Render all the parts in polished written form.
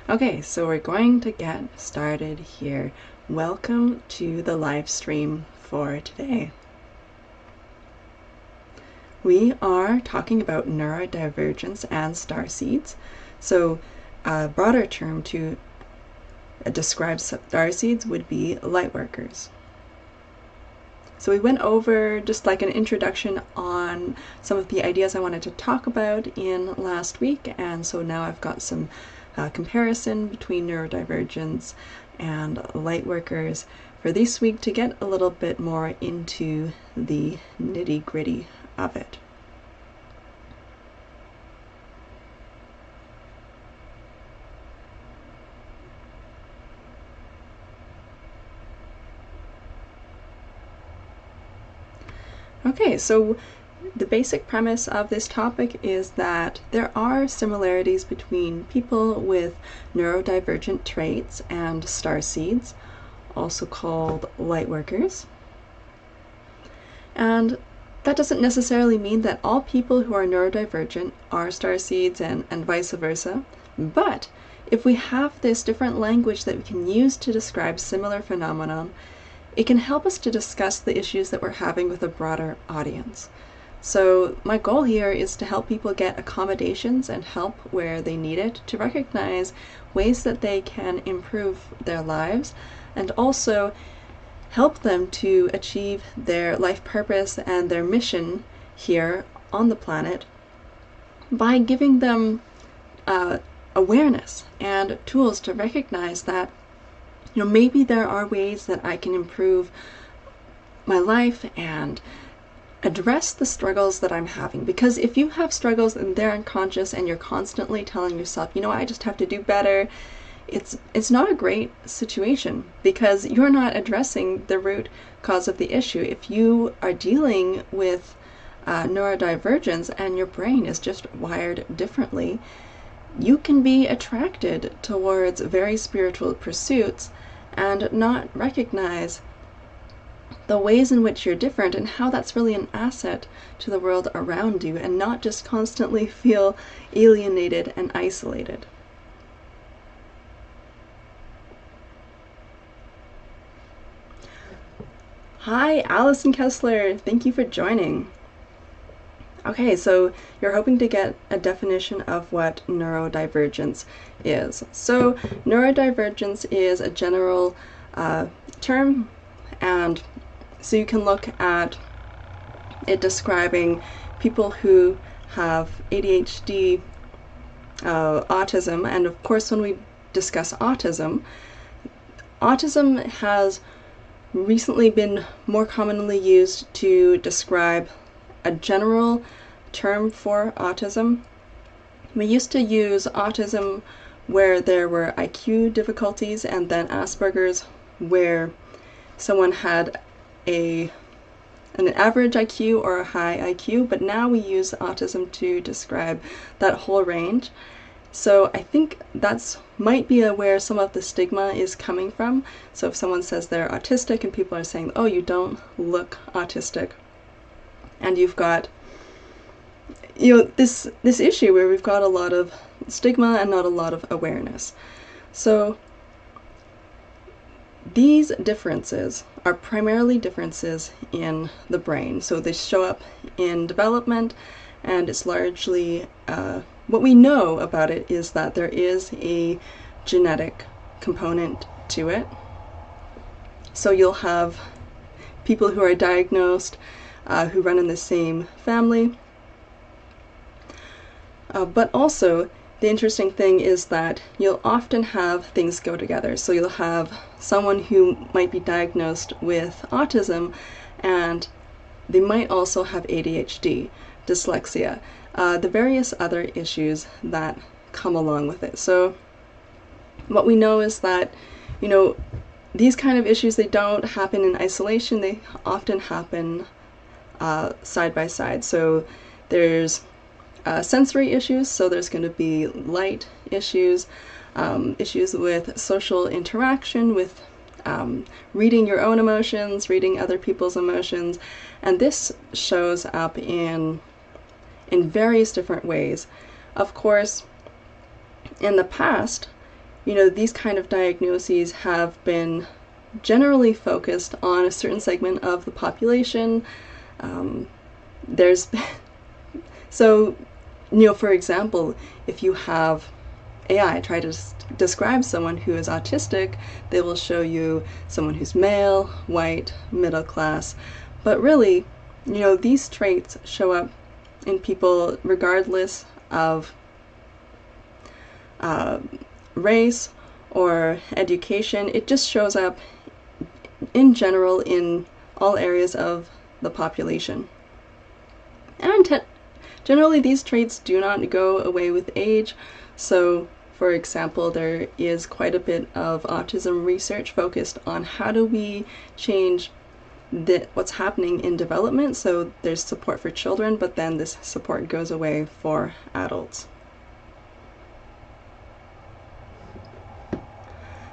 Okay, so we're going to get started here. Welcome to the live stream for today. We are talking about neurodivergence and starseeds. So a broader term to describe starseeds would be lightworkers. So we went over just like an introduction on some of the ideas I wanted to talk about in last week, and so now I've got some comparison between neurodivergence and lightworkers for this week to get a little bit more into the nitty-gritty of it. Okay, so the basic premise of this topic is that there are similarities between people with neurodivergent traits and starseeds, also called lightworkers. And that doesn't necessarily mean that all people who are neurodivergent are starseeds and vice versa, but if we have this different language that we can use to describe similar phenomenon, it can help us to discuss the issues that we're having with a broader audience. So my goal here is to help people get accommodations and help where they need it, to recognize ways that they can improve their lives, and also help them to achieve their life purpose and their mission here on the planet by giving them awareness and tools to recognize that maybe there are ways that I can improve my life and address the struggles that I'm having. Because if you have struggles and they're unconscious and you're constantly telling yourself, I just have to do better, it's not a great situation because you're not addressing the root cause of the issue. If you are dealing with neurodivergence and your brain is just wired differently, you can be attracted towards very spiritual pursuits and not recognize the ways in which you're different and how that's really an asset to the world around you, and not just constantly feel alienated and isolated. Hi, Allison Kessler. Thank you for joining. Okay, so you're hoping to get a definition of what neurodivergence is. So neurodivergence is a general term, and so you can look at it describing people who have ADHD, autism, and of course when we discuss autism has recently been more commonly used to describe a general term for autism. We used to use autism where there were IQ difficulties, and then Asperger's where someone had an average IQ or a high IQ, but now we use autism to describe that whole range. So I think that's might be where some of the stigma is coming from. So if someone says they're autistic and people are saying, oh, you don't look autistic, and you've got this issue where we've got a lot of stigma and not a lot of awareness. So these differences are primarily differences in the brain. So they show up in development, and it's largely what we know about it is that there is a genetic component to it. So you'll have people who are diagnosed who run in the same family. But also, the interesting thing is that you'll often have things go together. So you'll have someone who might be diagnosed with autism, and they might also have ADHD, dyslexia, the various other issues that come along with it. So what we know is that, these kind of issues, they don't happen in isolation. They often happen side by side. So there's sensory issues, so there's going to be light issues, issues with social interaction, with reading your own emotions, reading other people's emotions, and this shows up in various different ways. Of course, in the past, these kind of diagnoses have been generally focused on a certain segment of the population. So, for example, if you have AI try to describe someone who is autistic, they will show you someone who's male, white, middle class. But really, these traits show up in people regardless of race or education. It just shows up in general in all areas of the population. And generally these traits do not go away with age. So, for example, there is quite a bit of autism research focused on how do we change what's happening in development. So there's support for children, but then this support goes away for adults.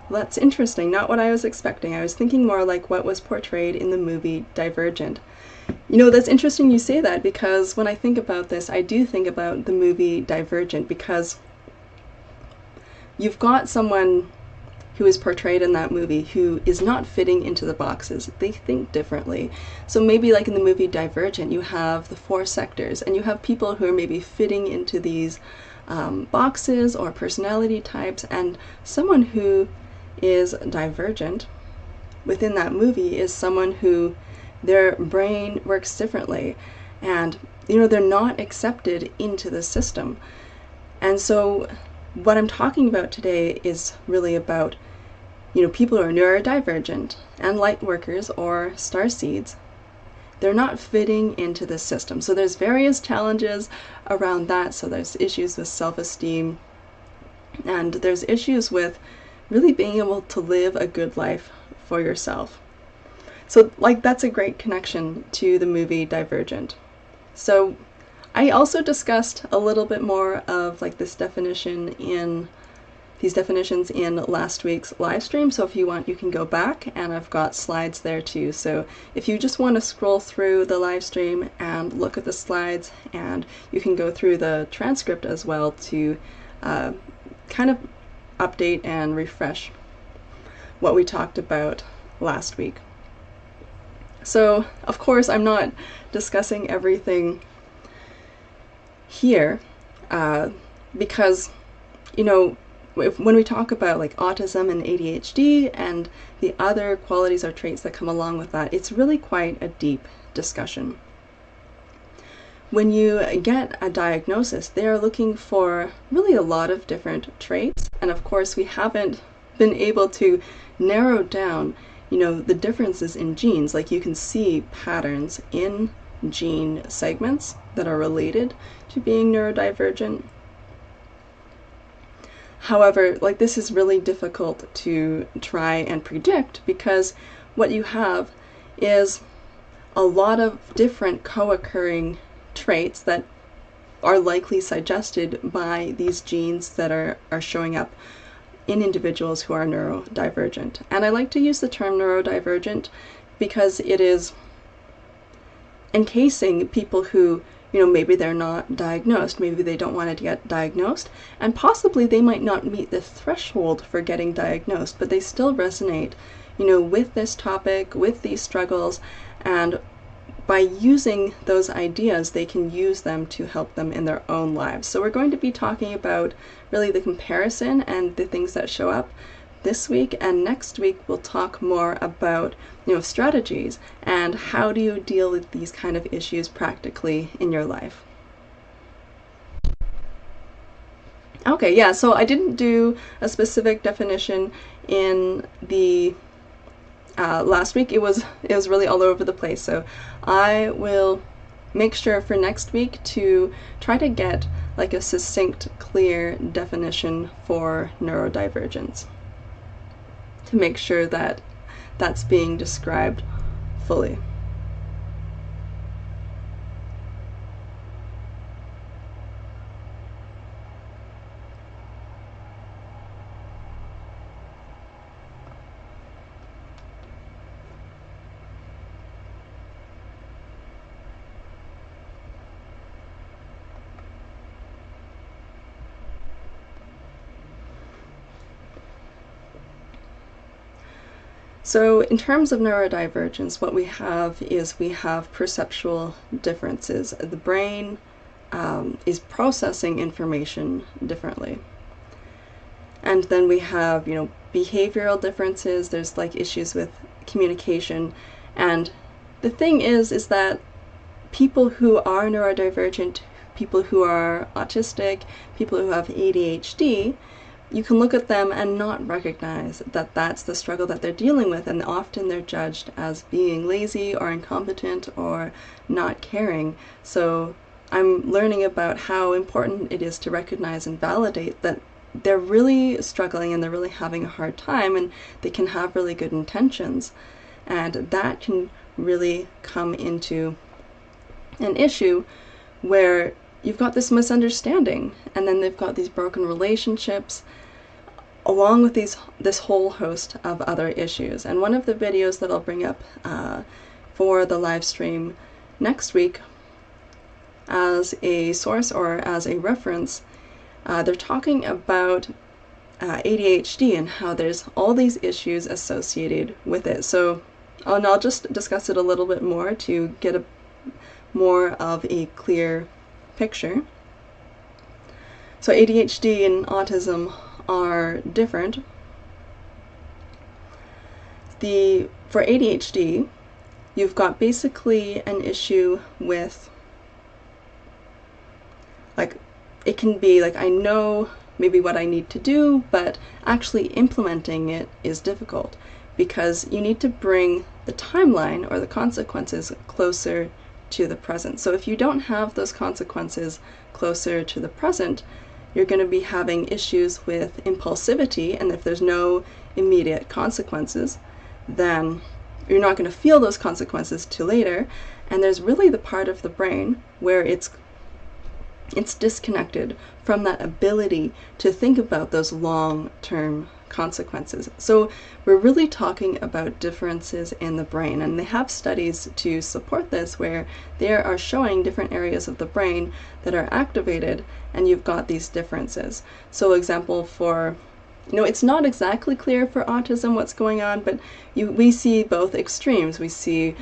Well, that's interesting, not what I was expecting. I was thinking more like what was portrayed in the movie Divergent. That's interesting you say that, because when I think about this, I do think about the movie Divergent, because you've got someone who is portrayed in that movie who is not fitting into the boxes. They think differently. So maybe like in the movie Divergent, you have the 4 sectors, and you have people who are maybe fitting into these boxes or personality types, and someone who is divergent within that movie is someone who their brain works differently, and they're not accepted into the system. And so what I'm talking about today is really about people who are neurodivergent and light workers or starseeds. They're not fitting into the system. So there's various challenges around that. So there's issues with self-esteem, and there's issues with really being able to live a good life for yourself. So that's a great connection to the movie Divergent. So I also discussed a little bit more of these definitions in last week's live stream. So if you want, you can go back, and I've got slides there too. So if you just want to scroll through the live stream and look at the slides, and you can go through the transcript as well to kind of update and refresh what we talked about last week. So of course I'm not discussing everything here because when we talk about autism and ADHD and the other qualities or traits that come along with that, it's really quite a deep discussion. When you get a diagnosis, they are looking for really a lot of different traits, and of course we haven't been able to narrow down the differences in genes. You can see patterns in gene segments that are related to being neurodivergent. However, this is really difficult to try and predict, because what you have is a lot of different co-occurring traits that are likely suggested by these genes that are showing up in individuals who are neurodivergent. And I like to use the term neurodivergent because it is encasing people who, maybe they're not diagnosed, maybe they don't want to get diagnosed, and possibly they might not meet the threshold for getting diagnosed, but they still resonate, with this topic, with these struggles, and by using those ideas, they can use them to help them in their own lives. So we're going to be talking about really the comparison and the things that show up this week, and next week we'll talk more about strategies and how do you deal with these kind of issues practically in your life. Okay, yeah, so I didn't do a specific definition in the last week. It was really all over the place, so I will make sure for next week to try to get a succinct, clear definition for neurodivergence, to make sure that that's being described fully. So in terms of neurodivergence, what we have perceptual differences. The brain is processing information differently. And then we have, behavioral differences. There's like issues with communication. And the thing is that people who are neurodivergent, people who are autistic, people who have ADHD, you can look at them and not recognize that that's the struggle that they're dealing with, and often they're judged as being lazy or incompetent or not caring. So I'm learning about how important it is to recognize and validate that they're really struggling and they're really having a hard time, and they can have really good intentions, and that can really come into an issue where you've got this misunderstanding, and then they've got these broken relationships, along with this whole host of other issues. And one of the videos that I'll bring up for the live stream next week as a source or as a reference, they're talking about ADHD and how there's all these issues associated with it. So I'll just discuss it a little bit more to get more of a clear picture. So ADHD and autism are different. For ADHD, you've got basically an issue with, like, it can be like, I know maybe what I need to do, but actually implementing it is difficult because you need to bring the timeline or the consequences closer to the present. So if you don't have those consequences closer to the present, you're going to be having issues with impulsivity, and if there's no immediate consequences, then you're not going to feel those consequences till later, and there's really the part of the brain where it's disconnected from that ability to think about those long-term consequences. So we're really talking about differences in the brain, and they have studies to support this where they are showing different areas of the brain that are activated, and you've got these differences. So example for, it's not exactly clear for autism what's going on, but we see both extremes. We see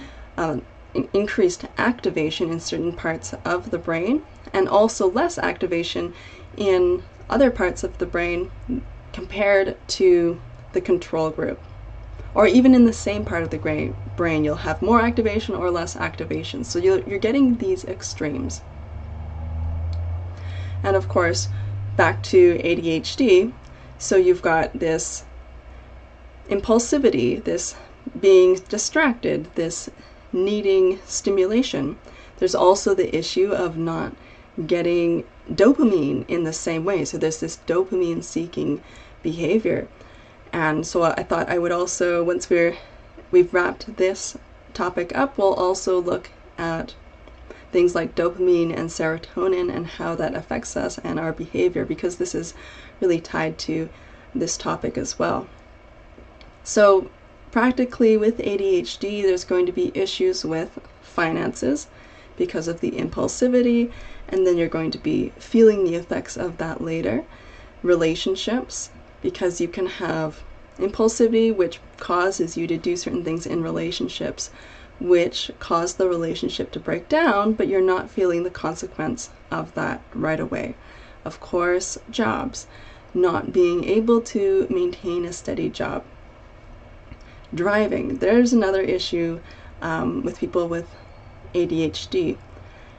increased activation in certain parts of the brain, and also less activation in other parts of the brain compared to the control group. Or even in the same part of the brain, you'll have more activation or less activation. So you're getting these extremes. And of course, back to ADHD, so you've got this impulsivity, this being distracted, this needing stimulation. There's also the issue of not getting dopamine in the same way. So there's this dopamine seeking behavior. And so I thought I would also, once we've wrapped this topic up, we'll also look at things like dopamine and serotonin and how that affects us and our behavior, because this is really tied to this topic as well. So practically with ADHD, there's going to be issues with finances because of the impulsivity, and then you're going to be feeling the effects of that later. Relationships, because you can have impulsivity, which causes you to do certain things in relationships, which cause the relationship to break down, but you're not feeling the consequence of that right away. Of course, jobs, not being able to maintain a steady job. Driving, there's another issue with people with ADHD.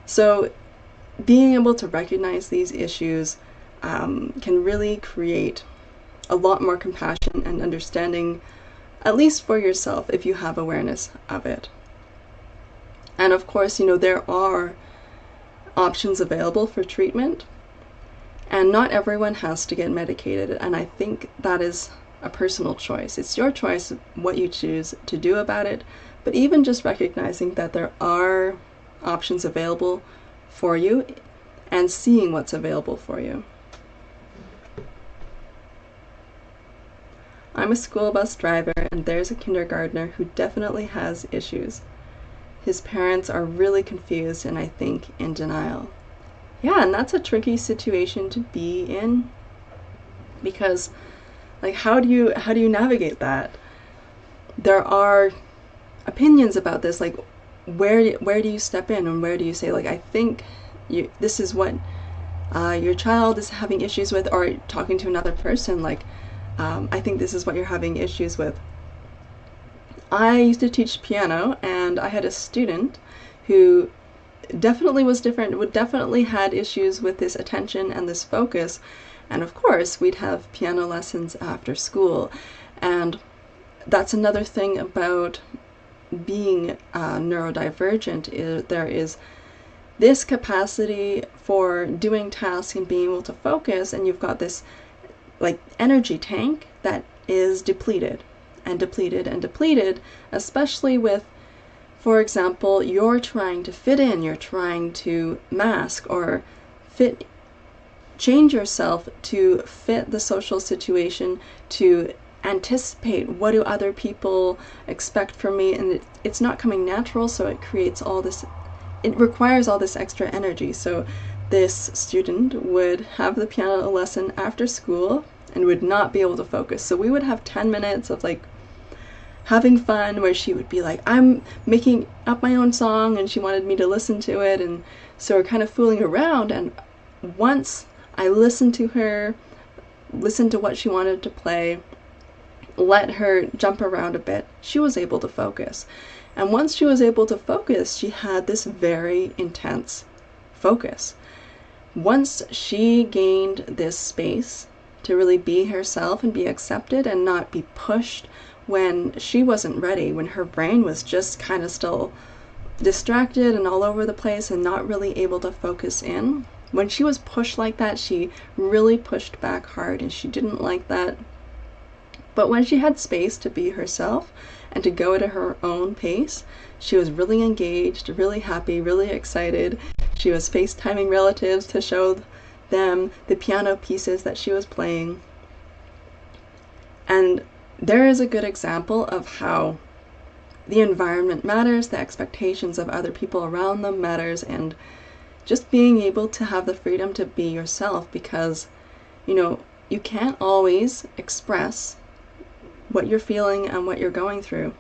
So being able to recognize these issues can really create a lot more compassion and understanding, at least for yourself, if you have awareness of it. And of course, there are options available for treatment, and not everyone has to get medicated, and I think that is a personal choice. It's your choice what you choose to do about it, but even just recognizing that there are options available for you and seeing what's available for you. I'm a school bus driver, and there's a kindergartner who definitely has issues. His parents are really confused and I think in denial. Yeah, and that's a tricky situation to be in, because like how do you navigate that? there are opinions about this, like where do you step in and where do you say, like, I think this is what your child is having issues with, or talking to another person, like, I think this is what you're having issues with. I used to teach piano, and I had a student who definitely was different, definitely had issues with this attention and this focus, and of course we'd have piano lessons after school. And that's another thing about being neurodivergent, there is this capacity for doing tasks and being able to focus, and you've got this like energy tank that is depleted and depleted and depleted, especially with, for example, you're trying to fit in, you're trying to mask or change yourself to fit the social situation, to anticipate what do other people expect from me, and it's not coming natural, so it creates all this, it requires all this extra energy. So this student would have the piano lesson after school and would not be able to focus. So we would have 10 minutes of like having fun where she would be like, I'm making up my own song, and she wanted me to listen to it, and so we're kind of fooling around. And once I listened to her, listened to what she wanted to play, let her jump around a bit, she was able to focus. And once she was able to focus, she had this very intense focus. Once she gained this space to really be herself and be accepted and not be pushed when she wasn't ready, when her brain was just kind of still distracted and all over the place and not really able to focus in, when she was pushed like that, she really pushed back hard, and she didn't like that. But when she had space to be herself and to go at her own pace, she was really engaged, really happy, really excited. She was FaceTiming relatives to show them the piano pieces that she was playing. And there is a good example of how the environment matters, the expectations of other people around them matters, and just being able to have the freedom to be yourself, because, you know, you can't always express what you're feeling and what you're going through.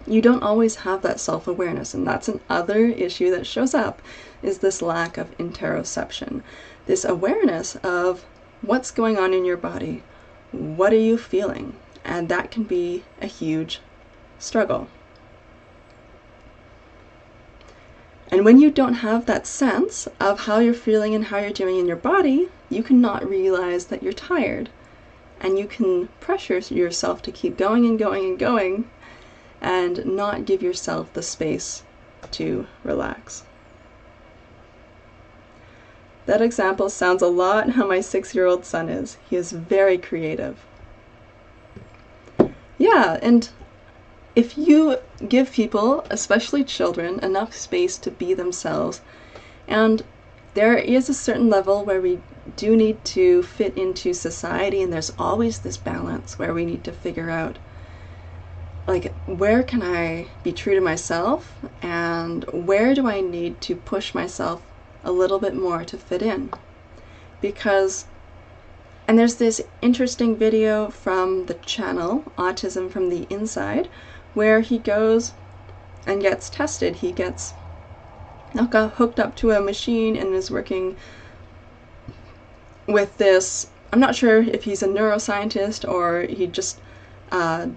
You don't always have that self-awareness, and that's another issue that shows up, is this lack of interoception, this awareness of what's going on in your body, what are you feeling, and that can be a huge struggle. And when you don't have that sense of how you're feeling and how you're doing in your body, you cannot realize that you're tired, and you can pressure yourself to keep going and going and going, and not give yourself the space to relax. That example sounds a lot how my 6-year-old son is. He is very creative. Yeah, and if you give people, especially children, enough space to be themselves, and there is a certain level where we do need to fit into society, and there's always this balance where we need to figure out, like, where can I be true to myself, and where do I need to push myself a little bit more to fit in? Because, and there's this interesting video from the channel Autism from the Inside, where he goes and gets tested. He gets hooked up to a machine and is working with this, I'm not sure if he's a neuroscientist or he just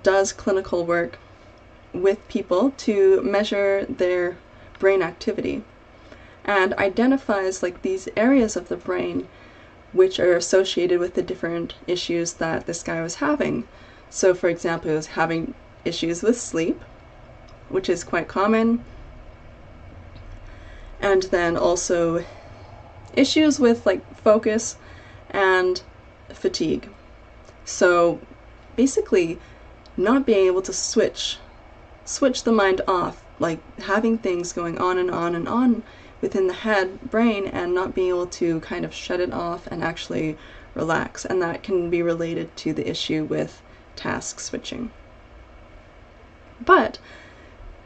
does clinical work with people to measure their brain activity, and identifies like these areas of the brain which are associated with the different issues that this guy was having. So for example, he was having issues with sleep, which is quite common, and then also issues with like focus and fatigue. So basically not being able to switch the mind off, like having things going on and on and on within the brain, and not being able to kind of shut it off and actually relax. And that can be related to the issue with task switching. But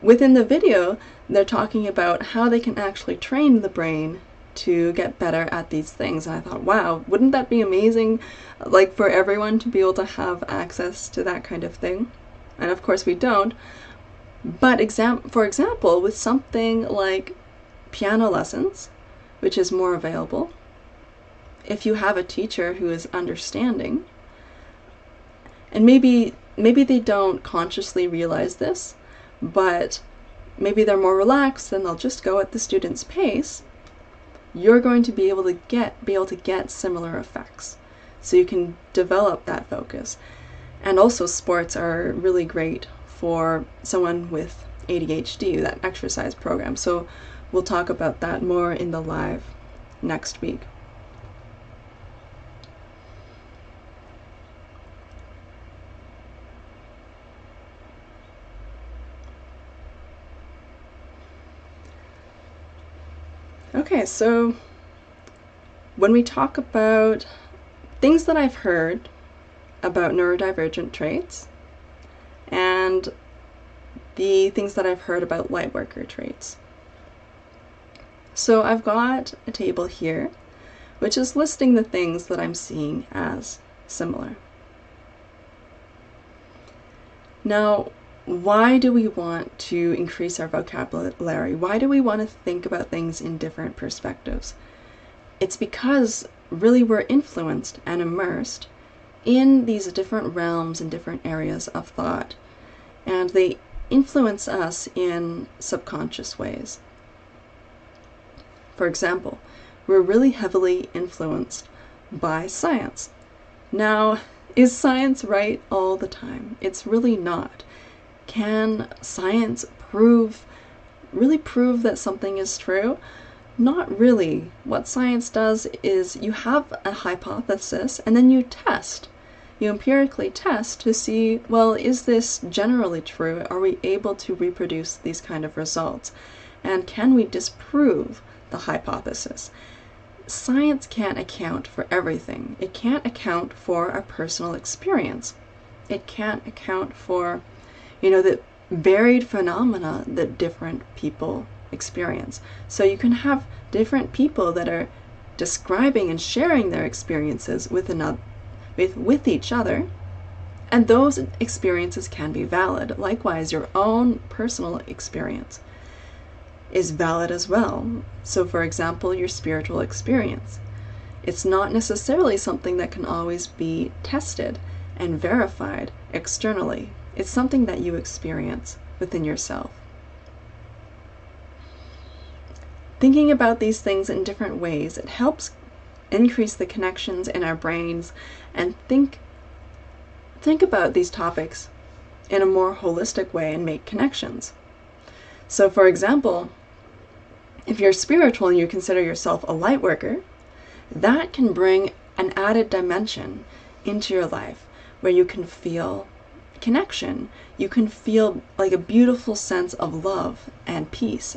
within the video, they're talking about how they can actually train the brain to get better at these things. And I thought, wow, wouldn't that be amazing, like for everyone to be able to have access to that kind of thing? and of course we don't. But for example, with something like piano lessons, which is more available, if you have a teacher who is understanding, and maybe they don't consciously realize this, but maybe they're more relaxed and they'll just go at the student's pace, you're going to be able to get similar effects. So you can develop that focus. And also sports are really great for someone with ADHD, that exercise program. So we'll talk about that more in the live next week. Okay, so when we talk about things that I've heard about neurodivergent traits and the things that I've heard about lightworker traits. So I've got a table here which is listing the things that I'm seeing as similar. Now, why do we want to increase our vocabulary? Why do we want to think about things in different perspectives? It's because really we're influenced and immersed in these different realms and different areas of thought, and they influence us in subconscious ways. For example, we're really heavily influenced by science. Now, is science right all the time? It's really not. Can science really prove that something is true? Not really. What science does is you have a hypothesis and then you test. You empirically test to see, well, is this generally true? Are we able to reproduce these kind of results? And can we disprove the hypothesis? Science can't account for everything. It can't account for our personal experience. It can't account for, the varied phenomena that different people experience. So you can have different people that are describing and sharing their experiences with each other, and those experiences can be valid. Likewise, your own personal experience is valid as well. So for example, your spiritual experience. It's not necessarily something that can always be tested and verified externally. It's something that you experience within yourself. Thinking about these things in different ways, it helps increase the connections in our brains and think about these topics in a more holistic way and make connections. So for example, if you're spiritual and you consider yourself a light worker, that can bring an added dimension into your life where you can feel connection. You can feel like a beautiful sense of love and peace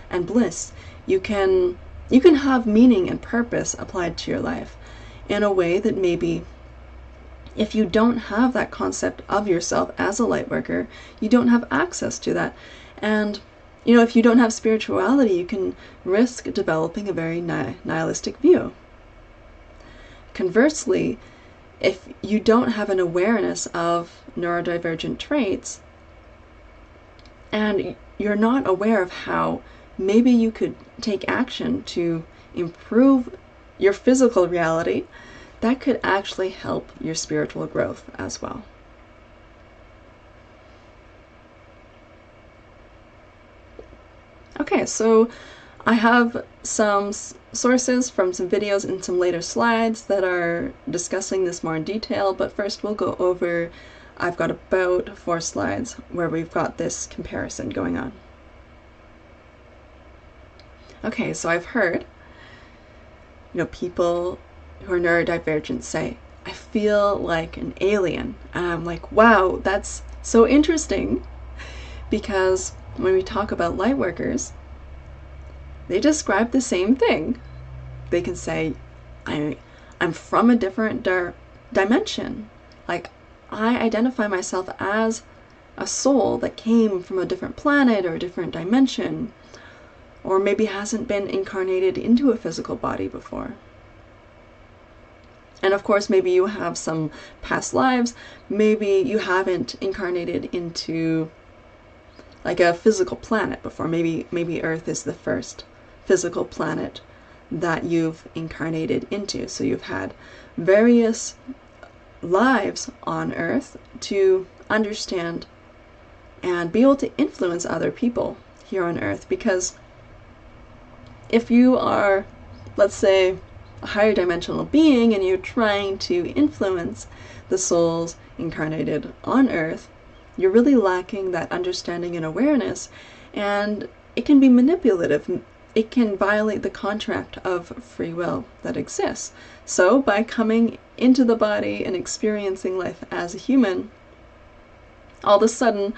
and bliss. You can have meaning and purpose applied to your life in a way that maybe if you don't have that concept of yourself as a light worker, you don't have access to that. And if you don't have spirituality, you can risk developing a very nihilistic view. Conversely, if you don't have an awareness of neurodivergent traits, and you're not aware of how maybe you could take action to improve your physical reality, that could actually help your spiritual growth as well. Okay, so I have some sources from some videos and some later slides that are discussing this more in detail, but first we'll go over, I've got about 4 slides where we've got this comparison going on. Okay, so I've heard, people who are neurodivergent say, I feel like an alien. And I'm like, wow, that's so interesting, because when we talk about light workers, they describe the same thing. They can say, I'm from a different dimension. Like, I identify myself as a soul that came from a different planet or a different dimension, or maybe hasn't been incarnated into a physical body before. And of course, maybe you have some past lives. Maybe you haven't incarnated into like a physical planet before. Maybe Earth is the first physical planet that you've incarnated into. So you've had various lives on Earth to understand and be able to influence other people here on Earth. Because if you are, let's say, a higher dimensional being and you're trying to influence the souls incarnated on Earth, you're really lacking that understanding and awareness, and it can be manipulative. It can violate the contract of free will that exists. So by coming into the body and experiencing life as a human, all of a sudden,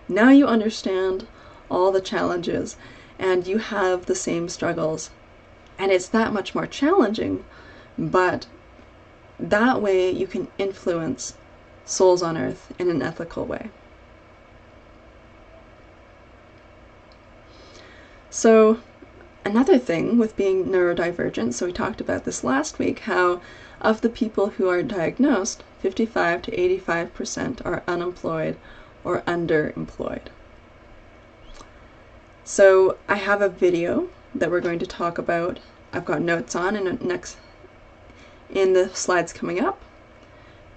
now you understand all the challenges and you have the same struggles. And it's that much more challenging, but that way you can influence souls on Earth in an ethical way. So another thing with being neurodivergent, so we talked about this last week, how of the people who are diagnosed, 55 to 85% are unemployed or underemployed. So I have a video that we're going to talk about. I've got notes on in the slides coming up,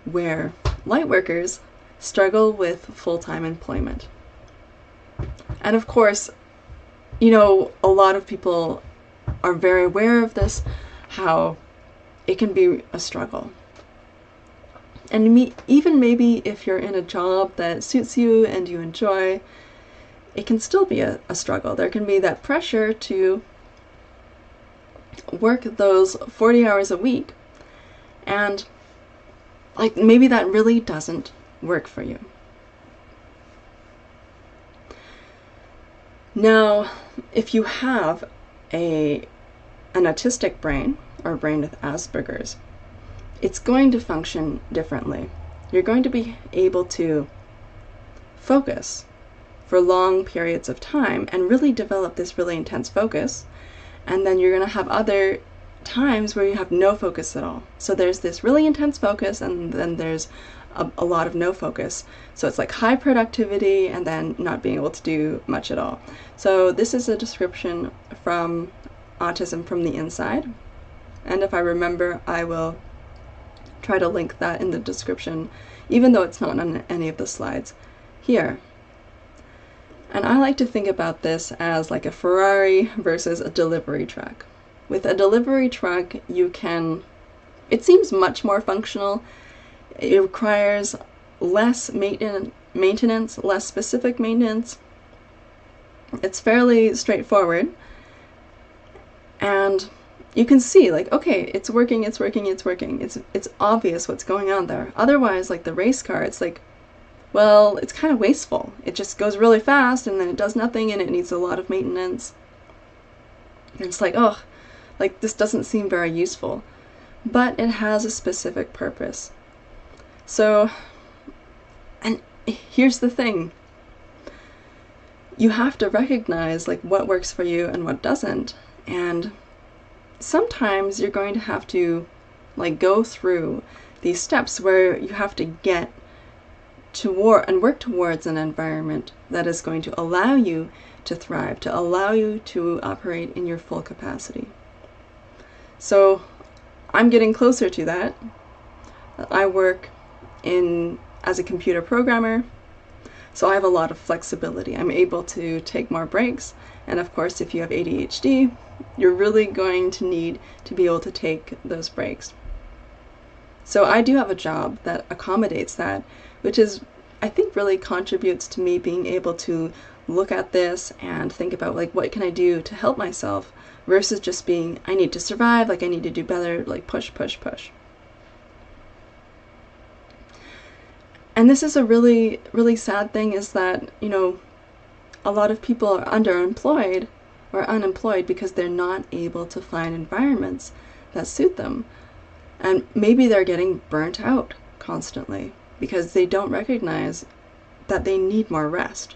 where light workers struggle with full-time employment. And of course, you know, a lot of people are very aware of this, how it can be a struggle. And even maybe if you're in a job that suits you and you enjoy, it can still be a struggle. There can be that pressure to work those 40 hours a week, and like maybe that really doesn't work for you. Now, if you have an autistic brain or a brain with Asperger's, it's going to function differently. You're going to be able to focus for long periods of time and really develop this really intense focus. And then you're going to have other times where you have no focus at all. So there's this really intense focus, and then there's a lot of no focus. So it's like high productivity and then not being able to do much at all. So this is a description from Autism from the Inside. And if I remember, I will try to link that in the description, even though it's not on any of the slides here. And I like to think about this as like a Ferrari versus a delivery truck. With a delivery truck, it seems much more functional. It requires less maintenance, less specific maintenance. It's fairly straightforward. And you can see, like, okay, it's working, it's working, it's working. It's obvious what's going on there. Otherwise, like the race car, it's like, well, it's kind of wasteful. It just goes really fast and then it does nothing and it needs a lot of maintenance. And it's like, oh, like this doesn't seem very useful. But it has a specific purpose. So, and here's the thing. You have to recognize like what works for you and what doesn't. And sometimes you're going to have to like go through these steps where you have to get toward and work towards an environment that is going to allow you to thrive, to allow you to operate in your full capacity. So I'm getting closer to that. I work as a computer programmer, so I have a lot of flexibility. I'm able to take more breaks, and of course if you have ADHD, you're really going to need to be able to take those breaks. So I do have a job that accommodates that, which is, I think, really contributes to me being able to look at this and think about like what can I do to help myself versus just being, I need to survive, like I need to do better, like push, push, push. And this is a really, really sad thing, is that, you know, a lot of people are underemployed or unemployed because they're not able to find environments that suit them. And maybe they're getting burnt out constantly because they don't recognize that they need more rest.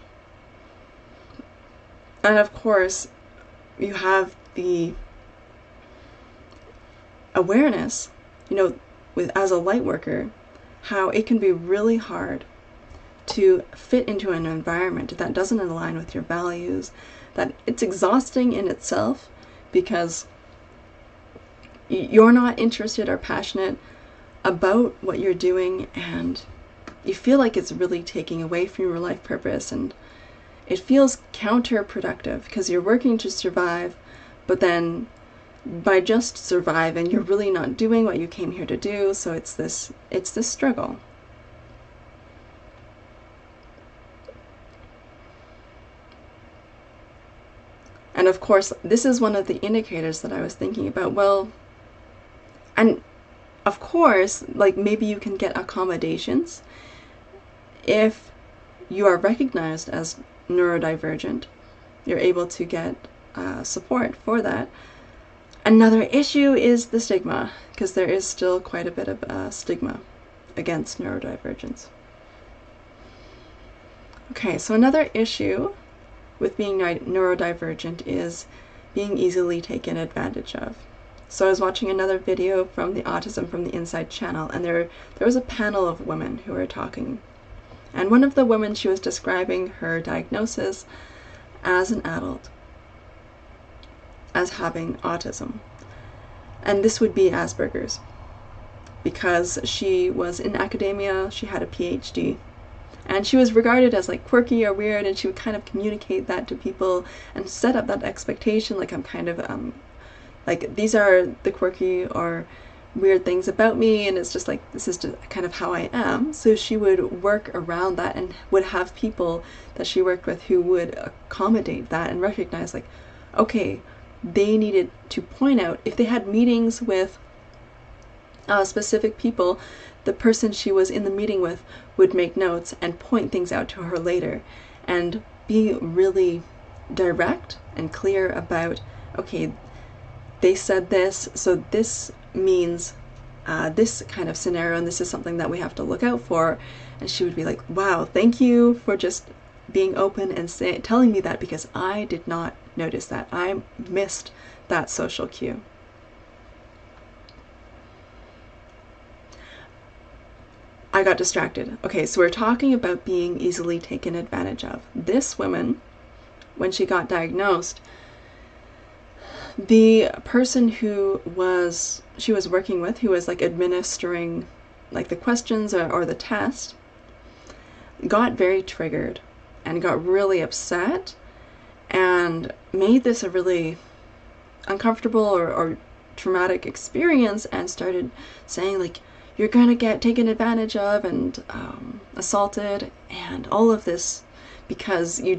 And of course, you have the awareness, you know, as a light worker, how it can be really hard to fit into an environment that doesn't align with your values, that it's exhausting in itself because you're not interested or passionate about what you're doing, and you feel like it's really taking away from your life purpose, and it feels counterproductive because you're working to survive, but then by just surviving, you're really not doing what you came here to do. So it's this struggle. And of course, this is one of the indicators that I was thinking about. Well, and of course, like maybe you can get accommodations if you are recognized as neurodivergent. You're able to get support for that. Another issue is the stigma, because there is still quite a bit of stigma against neurodivergence. Okay, so another issue with being neurodivergent is being easily taken advantage of. So I was watching another video from the Autism from the Inside channel, and there was a panel of women who were talking. And one of the women, she was describing her diagnosis as an adult as having autism. And this would be Asperger's, because she was in academia, she had a PhD, and she was regarded as like quirky or weird, and she would kind of communicate that to people and set up that expectation, like I'm kind of like these are the quirky or weird things about me, and it's just like this is just kind of how I am. So she would work around that and would have people that she worked with who would accommodate that and recognize, like, okay, they needed to point out, if they had meetings with specific people, the person she was in the meeting with would make notes and point things out to her later, and be really direct and clear about, okay, they said this, so this means this kind of scenario, and this is something that we have to look out for. And she would be like, wow, thank you for just being open and telling me that, because I did not notice that. I missed that social cue. I got distracted. Okay, so we're talking about being easily taken advantage of. This woman, when she got diagnosed, the person who she was working with, who was like administering like the questions or the test, got very triggered and got really upset and made this a really uncomfortable or traumatic experience, and started saying, like, you're gonna get taken advantage of and assaulted and all of this because you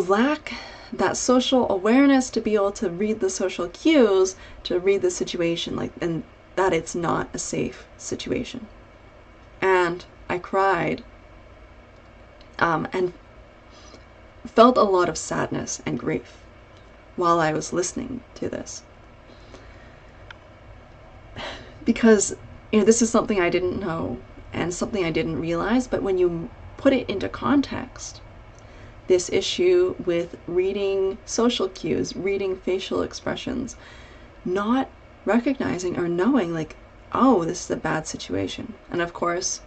lack that social awareness to be able to read the social cues, to read the situation, like, and that it's not a safe situation. And I cried and felt a lot of sadness and grief while I was listening to this. Because, you know, this is something I didn't know and something I didn't realize, but when you put it into context, this issue with reading social cues, reading facial expressions, not recognizing or knowing, like, oh, this is a bad situation. And of course,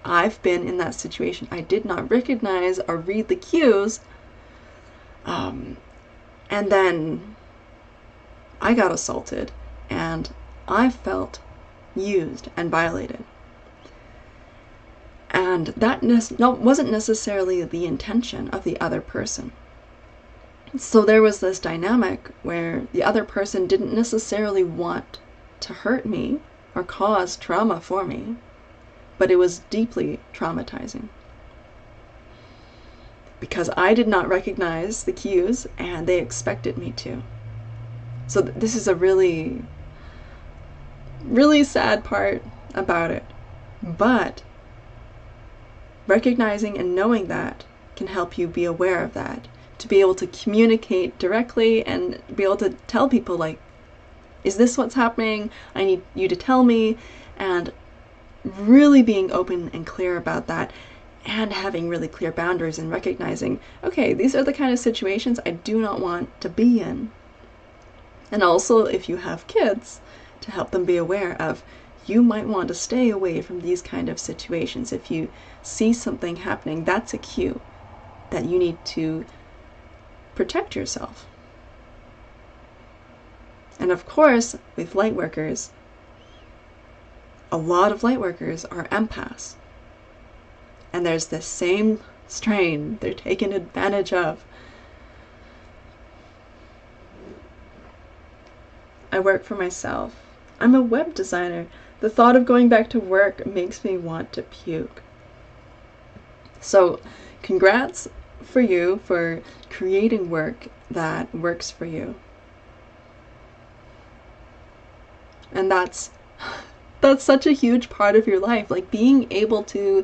I've been in that situation. I did not recognize or read the cues, and then I got assaulted, and I felt used and violated. And that wasn't necessarily the intention of the other person. So there was this dynamic where the other person didn't necessarily want to hurt me or cause trauma for me, but it was deeply traumatizing because I did not recognize the cues and they expected me to. So this is a really, really sad part about it. But recognizing and knowing that can help you be aware of that, to be able to communicate directly and be able to tell people, like, is this what's happening? I need you to tell me. And really being open and clear about that, and having really clear boundaries and recognizing, okay, these are the kind of situations I do not want to be in. And also, if you have kids, to help them be aware of, you might want to stay away from these kind of situations. If you see something happening, that's a cue that you need to protect yourself. And of course, with light workers, a lot of light workers are empaths. And there's this same strain they're taken advantage of. I work for myself. I'm a web designer. The thought of going back to work makes me want to puke. So, congrats for you for creating work that works for you. And that's such a huge part of your life, like being able to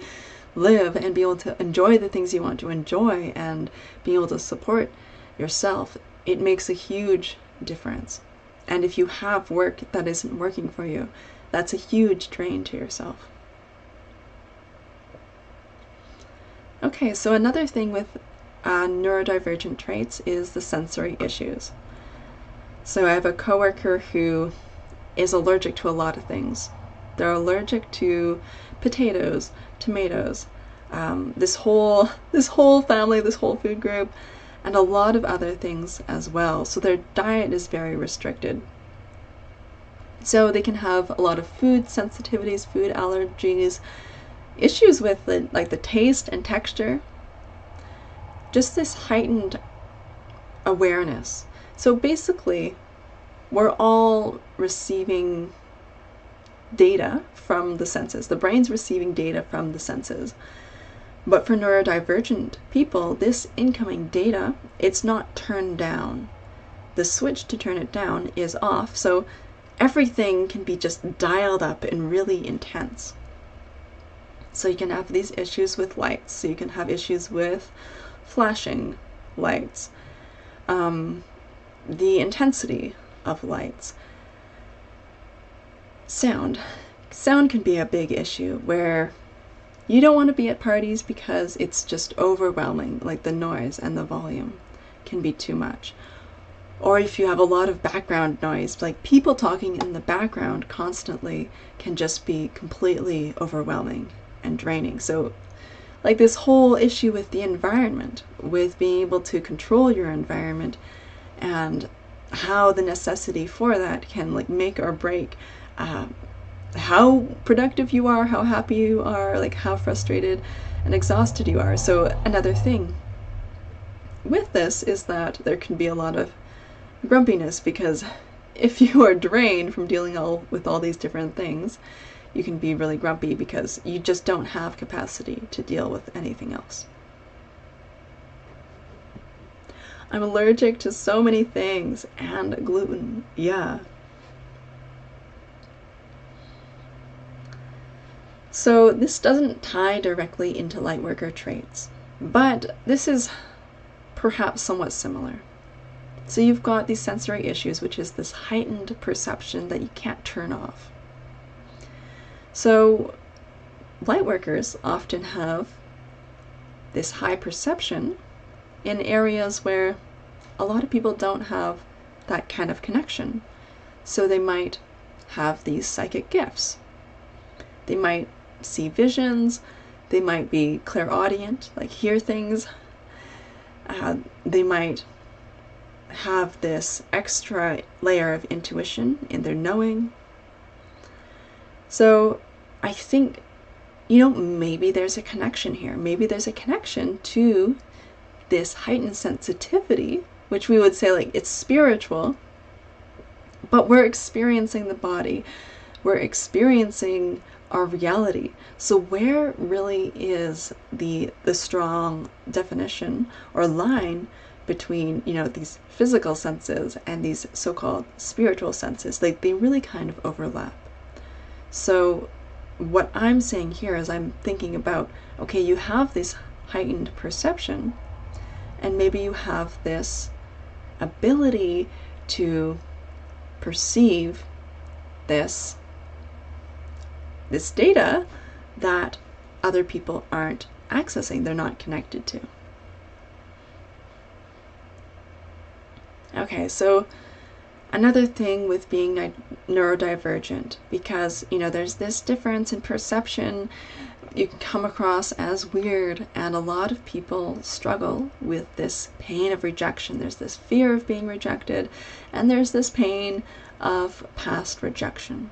live and be able to enjoy the things you want to enjoy and be able to support yourself. It makes a huge difference. And if you have work that isn't working for you, that's a huge drain to yourself. Okay, so another thing with neurodivergent traits is the sensory issues. So I have a coworker who is allergic to a lot of things. They're allergic to potatoes, tomatoes, this whole family, this whole food group, and a lot of other things as well. So their diet is very restricted. So they can have a lot of food sensitivities, food allergies, issues with the taste and texture, just this heightened awareness. So basically, we're all receiving data from the senses. The brain's receiving data from the senses. But for neurodivergent people, this incoming data, it's not turned down. The switch to turn it down is off, so everything can be just dialed up and really intense. So you can have these issues with lights. So you can have issues with flashing lights, the intensity of lights. Sound can be a big issue where you don't want to be at parties because it's just overwhelming, like the noise and the volume can be too much. Or if you have a lot of background noise, like people talking in the background constantly can just be completely overwhelming and draining. So like this whole issue with the environment, with being able to control your environment and how the necessity for that can like make or break how productive you are, how happy you are, like how frustrated and exhausted you are. So another thing with this is that there can be a lot of grumpiness, because if you are drained from dealing with all these different things, you can be really grumpy because you just don't have capacity to deal with anything else. I'm allergic to so many things, and gluten, yeah. So this doesn't tie directly into lightworker traits, but this is perhaps somewhat similar. So you've got these sensory issues, which is this heightened perception that you can't turn off. So lightworkers often have this high perception in areas where a lot of people don't have that kind of connection. So they might have these psychic gifts. They might see visions, they might be clairaudient, like hear things. They might have this extra layer of intuition in their knowing. So I think, maybe there's a connection here. Maybe there's a connection to this heightened sensitivity, which we would say like it's spiritual, but we're experiencing the body, we're experiencing our reality. So where really is the strong definition or line between these physical senses and these so-called spiritual senses? Like they really kind of overlap. So what I'm saying here is I'm thinking about, okay, you have this heightened perception, and maybe you have this ability to perceive this data that other people aren't accessing, they're not connected to. Okay, so Another thing with being neurodivergent, because, there's this difference in perception, you can come across as weird, and a lot of people struggle with this pain of rejection. There's this fear of being rejected, and there's this pain of past rejection.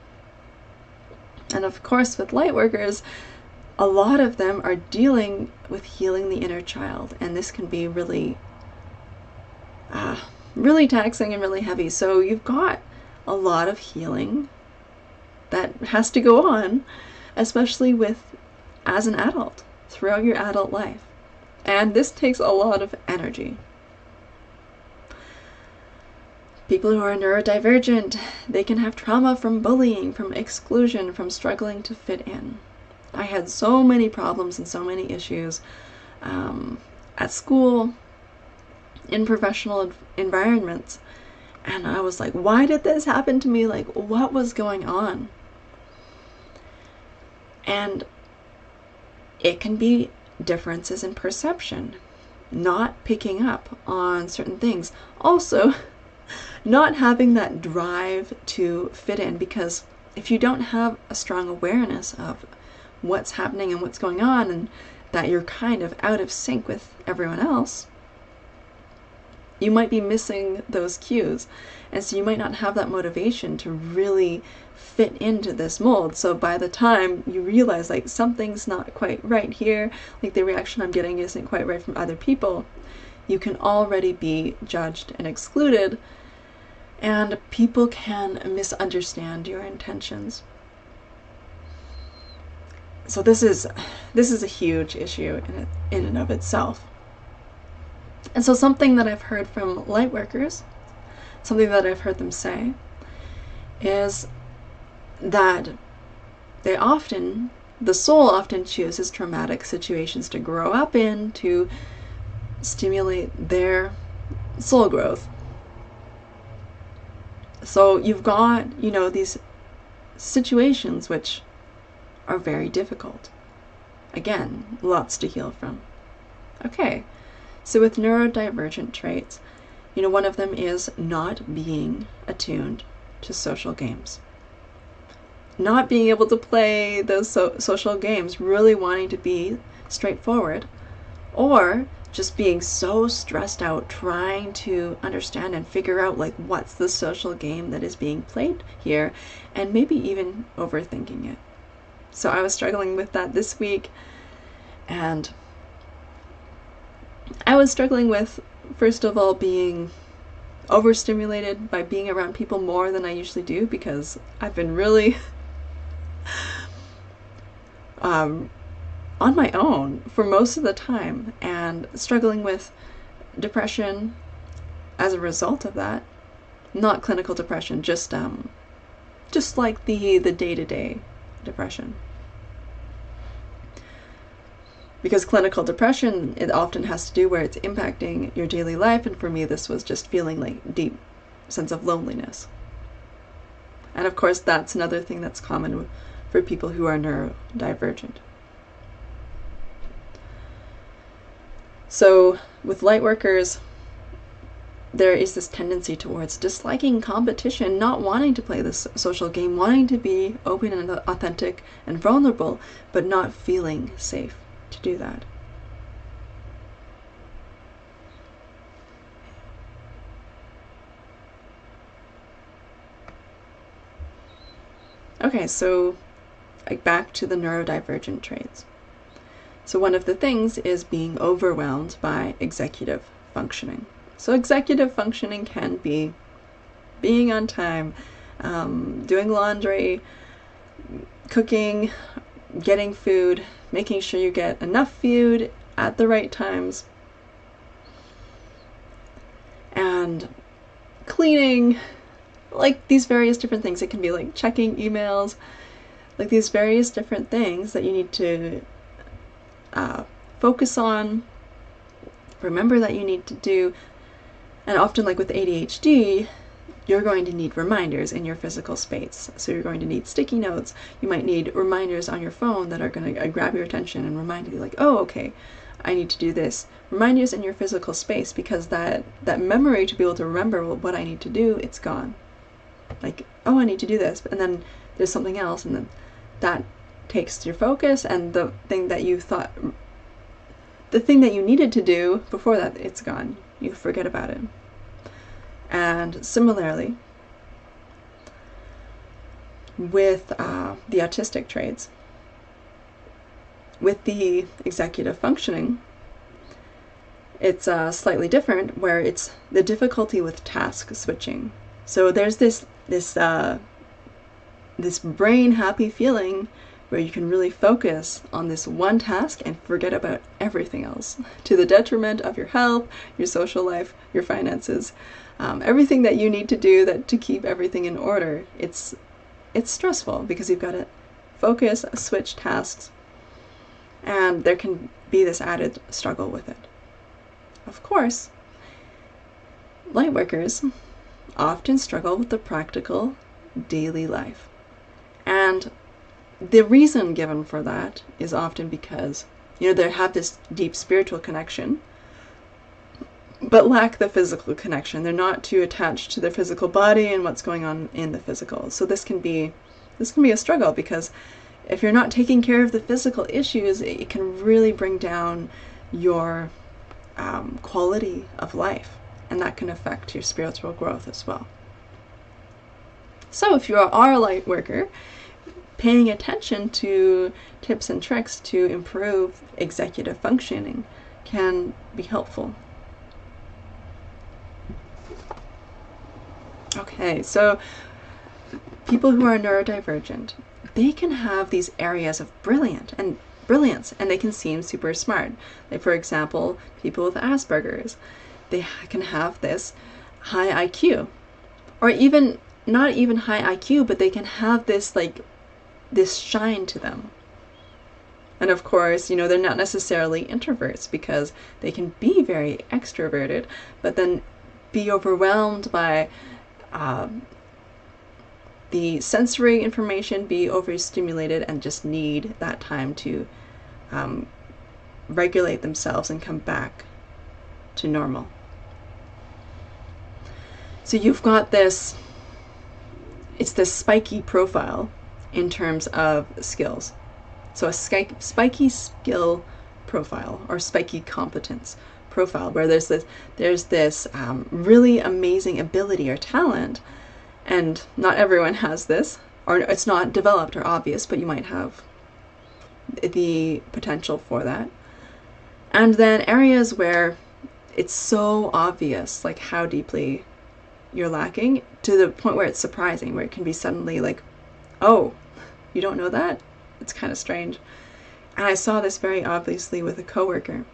And of course, with light workers, a lot of them are dealing with healing the inner child, and this can be really taxing and really heavy. So you've got a lot of healing that has to go on, especially as an adult, throughout your adult life. And this takes a lot of energy. People who are neurodivergent, they can have trauma from bullying, from exclusion, from struggling to fit in. I had so many problems and so many issues at school, in professional environments, and I was like, why did this happen to me? Like, what was going on? And it can be differences in perception, not picking up on certain things. Also, not having that drive to fit in, because if you don't have a strong awareness of what's happening and what's going on, and that you're kind of out of sync with everyone else, you might be missing those cues. And so you might not have that motivation to really fit into this mold. So by the time you realize, like, something's not quite right here, like the reaction I'm getting isn't quite right from other people, you can already be judged and excluded, and people can misunderstand your intentions. So this is a huge issue in and of itself. And so something that I've heard from light workers, something that I've heard them say, is that the soul often chooses traumatic situations to grow up in, to stimulate their soul growth. So you've got, these situations which are very difficult. Again, lots to heal from. Okay. So with neurodivergent traits, one of them is not being attuned to social games. Not being able to play those social games, really wanting to be straightforward, or just being so stressed out trying to understand and figure out, like, what's the social game that is being played here, and maybe even overthinking it. So I was struggling with that this week, and I was struggling with, first of all, being overstimulated by being around people more than I usually do, because I've been really on my own for most of the time, and struggling with depression as a result of that. Not clinical depression, just like the day-to-day depression. Because clinical depression, it often has to do where it's impacting your daily life, and for me this was just feeling like deep sense of loneliness. And of course that's another thing that's common for people who are neurodivergent. So with light workers, there is this tendency towards disliking competition, not wanting to play this social game, wanting to be open and authentic and vulnerable, but not feeling safe to do that. Okay, so back to the neurodivergent traits. So one of the things is being overwhelmed by executive functioning. So executive functioning can be being on time, doing laundry, cooking, getting food, making sure you get enough food at the right times, and cleaning, like these various different things. It can be like checking emails, like these various different things that you need to focus on, remember that you need to do. And often, like with ADHD, you're going to need reminders in your physical space. So you're going to need sticky notes. You might need reminders on your phone that are going to grab your attention and remind you, like, oh, okay, I need to do this. Reminders in your physical space, because that memory to be able to remember what I need to do, it's gone. like, oh, I need to do this, and then there's something else, and then that takes your focus, and the thing that you needed to do before that, it's gone. You forget about it. And similarly, with the autistic traits, with the executive functioning, it's slightly different, where it's the difficulty with task switching. So there's this brain happy feeling where you can really focus on this one task and forget about everything else, to the detriment of your health, your social life, your finances, everything that you need to do to keep everything in order. It's stressful because you've got to focus, switch tasks, and there can be this added struggle with it. Of course, light workers often struggle with the practical daily life. And the reason given for that is often because, they have this deep spiritual connection, but lack the physical connection. They're not too attached to their physical body and what's going on in the physical. So this can be a struggle, because if you're not taking care of the physical issues, it can really bring down your quality of life, and that can affect your spiritual growth as well. So if you are a light worker, paying attention to tips and tricks to improve executive functioning can be helpful. Okay, so people who are neurodivergent, they can have these areas of brilliance, and they can seem super smart. Like, for example, people with Asperger's, they can have this high IQ, or even not even high IQ, but they can have this this shine to them. And of course, they're not necessarily introverts, because they can be very extroverted, but then be overwhelmed by the sensory information, be overstimulated, and just need that time to regulate themselves and come back to normal. So you've got it's this spiky profile in terms of skills. So a spiky skill profile, or spiky competence profile, where there's this really amazing ability or talent, and not everyone has this, or it's not developed or obvious, but you might have the potential for that. And then areas where it's so obvious, like how deeply you're lacking, to the point where it's surprising, where it can be suddenly like, oh, you don't know that? It's kind of strange. And I saw this very obviously with a coworker.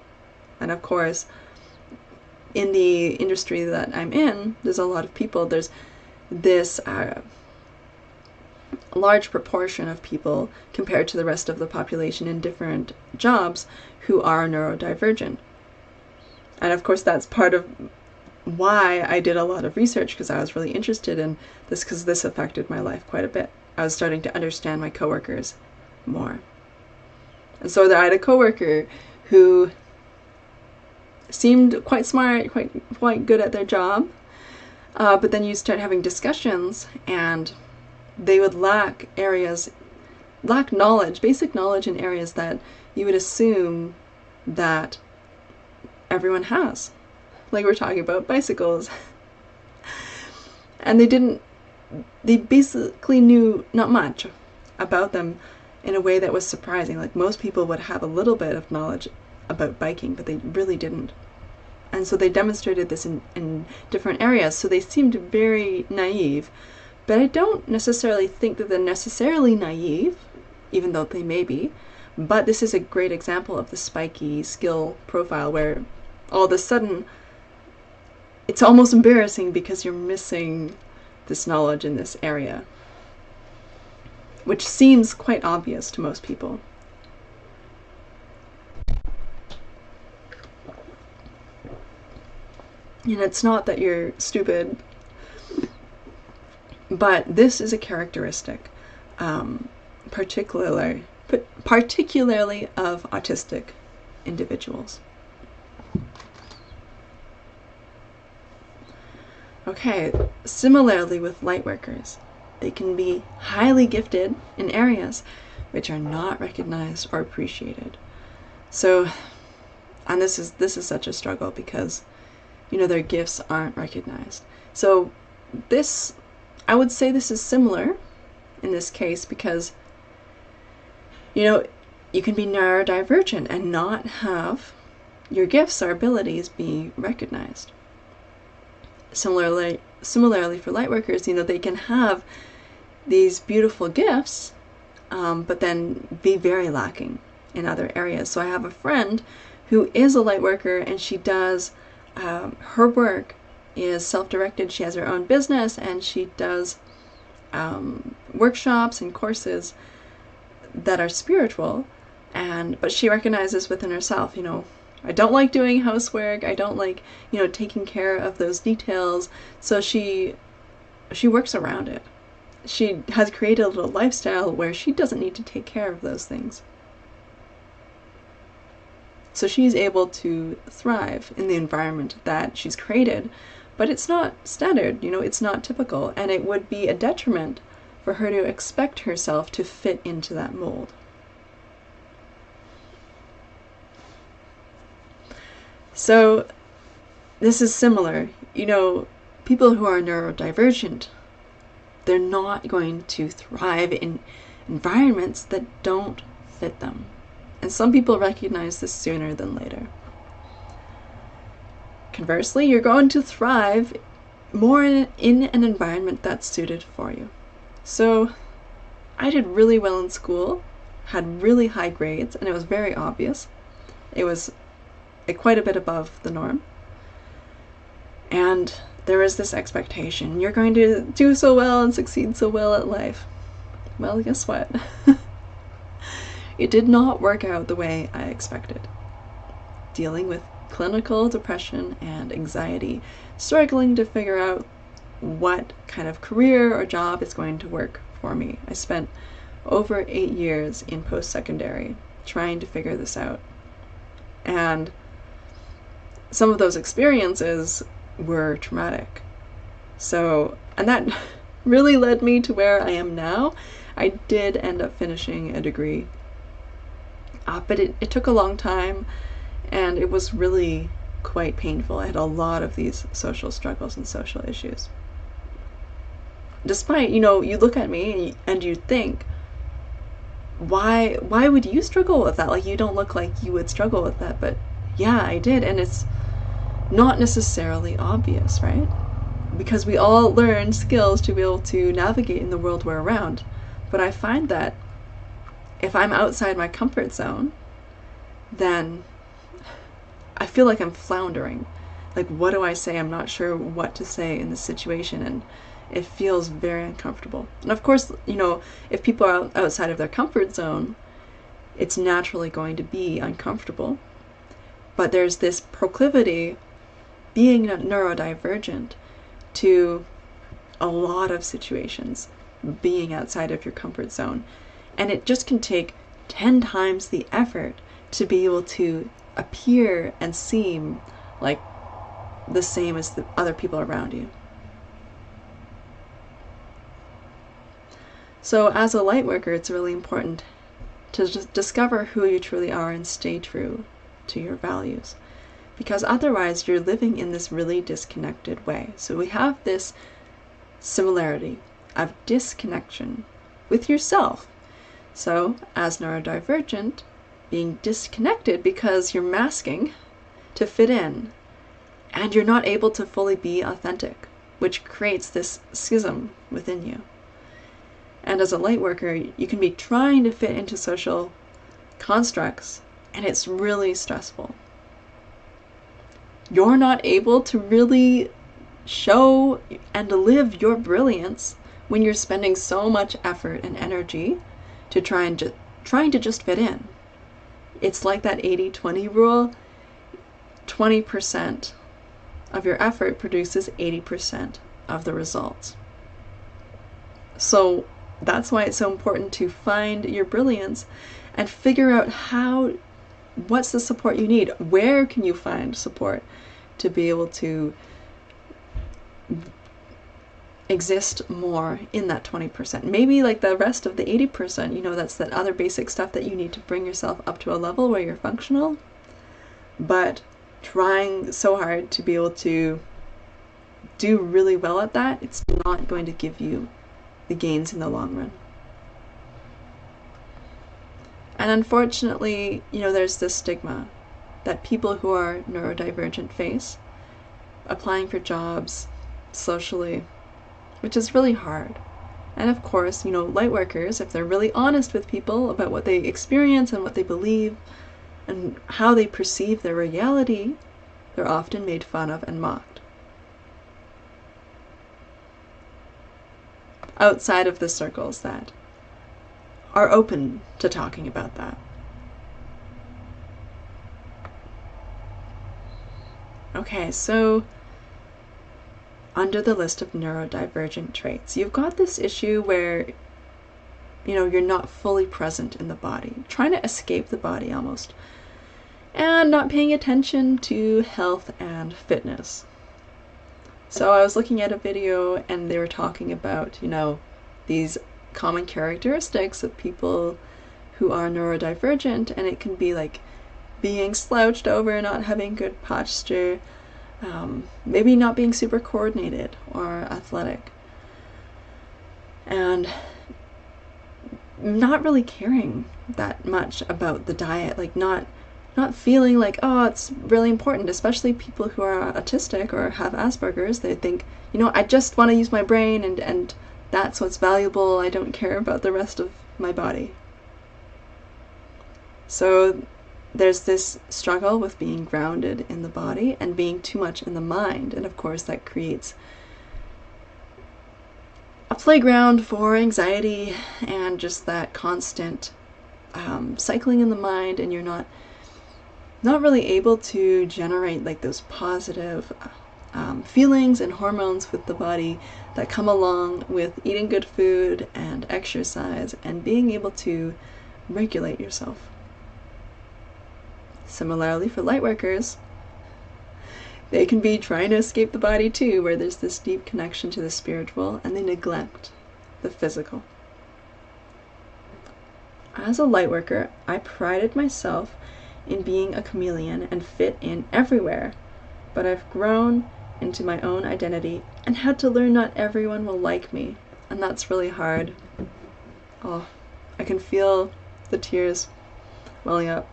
And of course, in the industry that I'm in, there's a lot of people, there's this large proportion of people compared to the rest of the population in different jobs who are neurodivergent. And of course, that's part of why I did a lot of research, because I was really interested in this, because this affected my life quite a bit. I was starting to understand my coworkers more. And so I had a coworker who seemed quite smart, quite good at their job, but then you start having discussions, and they would lack knowledge, basic knowledge in areas that you would assume that everyone has. Like, we're talking about bicycles. And they basically knew not much about them in a way that was surprising. Like, most people would have a little bit of knowledge about biking, but they really didn't. And so they demonstrated this in different areas, so they seemed very naive. But I don't necessarily think that they're necessarily naive, even though they may be. But this is a great example of the spiky skill profile, where all of a sudden it's almost embarrassing because you're missing this knowledge in this area, which seems quite obvious to most people. And it's not that you're stupid, but this is a characteristic, particularly of autistic individuals. Okay, similarly with light workers, they can be highly gifted in areas which are not recognized or appreciated. So, and this is such a struggle because, you know, their gifts aren't recognized. So this, I would say this is similar in this case because, you know, you can be neurodivergent and not have your gifts or abilities be recognized. Similarly for light workers, you know, they can have these beautiful gifts, but then be very lacking in other areas. So I have a friend who is a light worker, and she does, her work is self-directed. She has her own business, and she does workshops and courses that are spiritual, but she recognizes within herself, you know, I don't like doing housework, I don't like, you know, taking care of those details, so she works around it. She has created a little lifestyle where she doesn't need to take care of those things. So she's able to thrive in the environment that she's created, but it's not standard, you know, it's not typical, and it would be a detriment for her to expect herself to fit into that mold. So this is similar. You know, people who are neurodivergent, they're not going to thrive in environments that don't fit them. And some people recognize this sooner than later. Conversely, you're going to thrive more in an environment that's suited for you. So I did really well in school, had really high grades, and it was very obvious. It was quite a bit above the norm. And there was this expectation, you're going to do so well and succeed so well at life. Well, guess what? It did not work out the way I expected. Dealing with clinical depression and anxiety, struggling to figure out what kind of career or job is going to work for me. I spent over 8 years in post-secondary trying to figure this out. And some of those experiences were traumatic. So, and that really led me to where I am now. I did end up finishing a degree, but it took a long time, and it was really quite painful. I had a lot of these social struggles and social issues. Despite, you know, you look at me and you think, why would you struggle with that? Like, you don't look like you would struggle with that, but yeah, I did, and it's not necessarily obvious, right? Because we all learn skills to be able to navigate in the world we're around. But I find that if I'm outside my comfort zone, then I feel like I'm floundering. Like, what do I say? I'm not sure what to say in this situation, and it feels very uncomfortable. And of course, you know, if people are outside of their comfort zone, it's naturally going to be uncomfortable. But there's this proclivity, being neurodivergent, to a lot of situations being outside of your comfort zone. And it just can take 10 times the effort to be able to appear and seem like the same as the other people around you. So as a light worker, it's really important to just discover who you truly are and stay true to your values, because otherwise you're living in this really disconnected way. So we have this similarity of disconnection with yourself. So as neurodivergent, being disconnected because you're masking to fit in, and you're not able to fully be authentic, which creates this schism within you. And as a light worker, you can be trying to fit into social constructs, and it's really stressful. You're not able to really show and live your brilliance when you're spending so much effort and energy to trying to just fit in. It's like that 80-20 rule. 20% of your effort produces 80% of the results. So that's why it's so important to find your brilliance and figure out what's the support you need. Where can you find support to be able to exist more in that 20%. Maybe like the rest of the 80%, you know, that's that other basic stuff that you need to bring yourself up to a level where you're functional. But trying so hard to be able to do really well at that, it's not going to give you the gains in the long run. And unfortunately, you know, there's this stigma that people who are neurodivergent face applying for jobs socially, which is really hard. And of course, you know, light workers, if they're really honest with people about what they experience and what they believe and how they perceive their reality, they're often made fun of and mocked. Outside of the circles that are open to talking about that. Okay, so under the list of neurodivergent traits, you've got this issue where, you know, you're not fully present in the body, trying to escape the body almost, and not paying attention to health and fitness. So I was looking at a video and they were talking about, you know, these common characteristics of people who are neurodivergent, and it can be like being slouched over, not having good posture, maybe not being super coordinated or athletic, and not really caring that much about the diet, like not feeling like, oh, it's really important, especially people who are autistic or have Asperger's. They think, you know, I just want to use my brain and that's what's valuable. I don't care about the rest of my body. So there's this struggle with being grounded in the body and being too much in the mind. And of course that creates a playground for anxiety and just that constant cycling in the mind, and you're not really able to generate like those positive feelings and hormones with the body that come along with eating good food and exercise and being able to regulate yourself. Similarly for light workers, they can be trying to escape the body too, where there's this deep connection to the spiritual and they neglect the physical. As a light worker, I prided myself in being a chameleon and fit in everywhere, but I've grown into my own identity and had to learn not everyone will like me, and that's really hard. Oh, I can feel the tears welling up.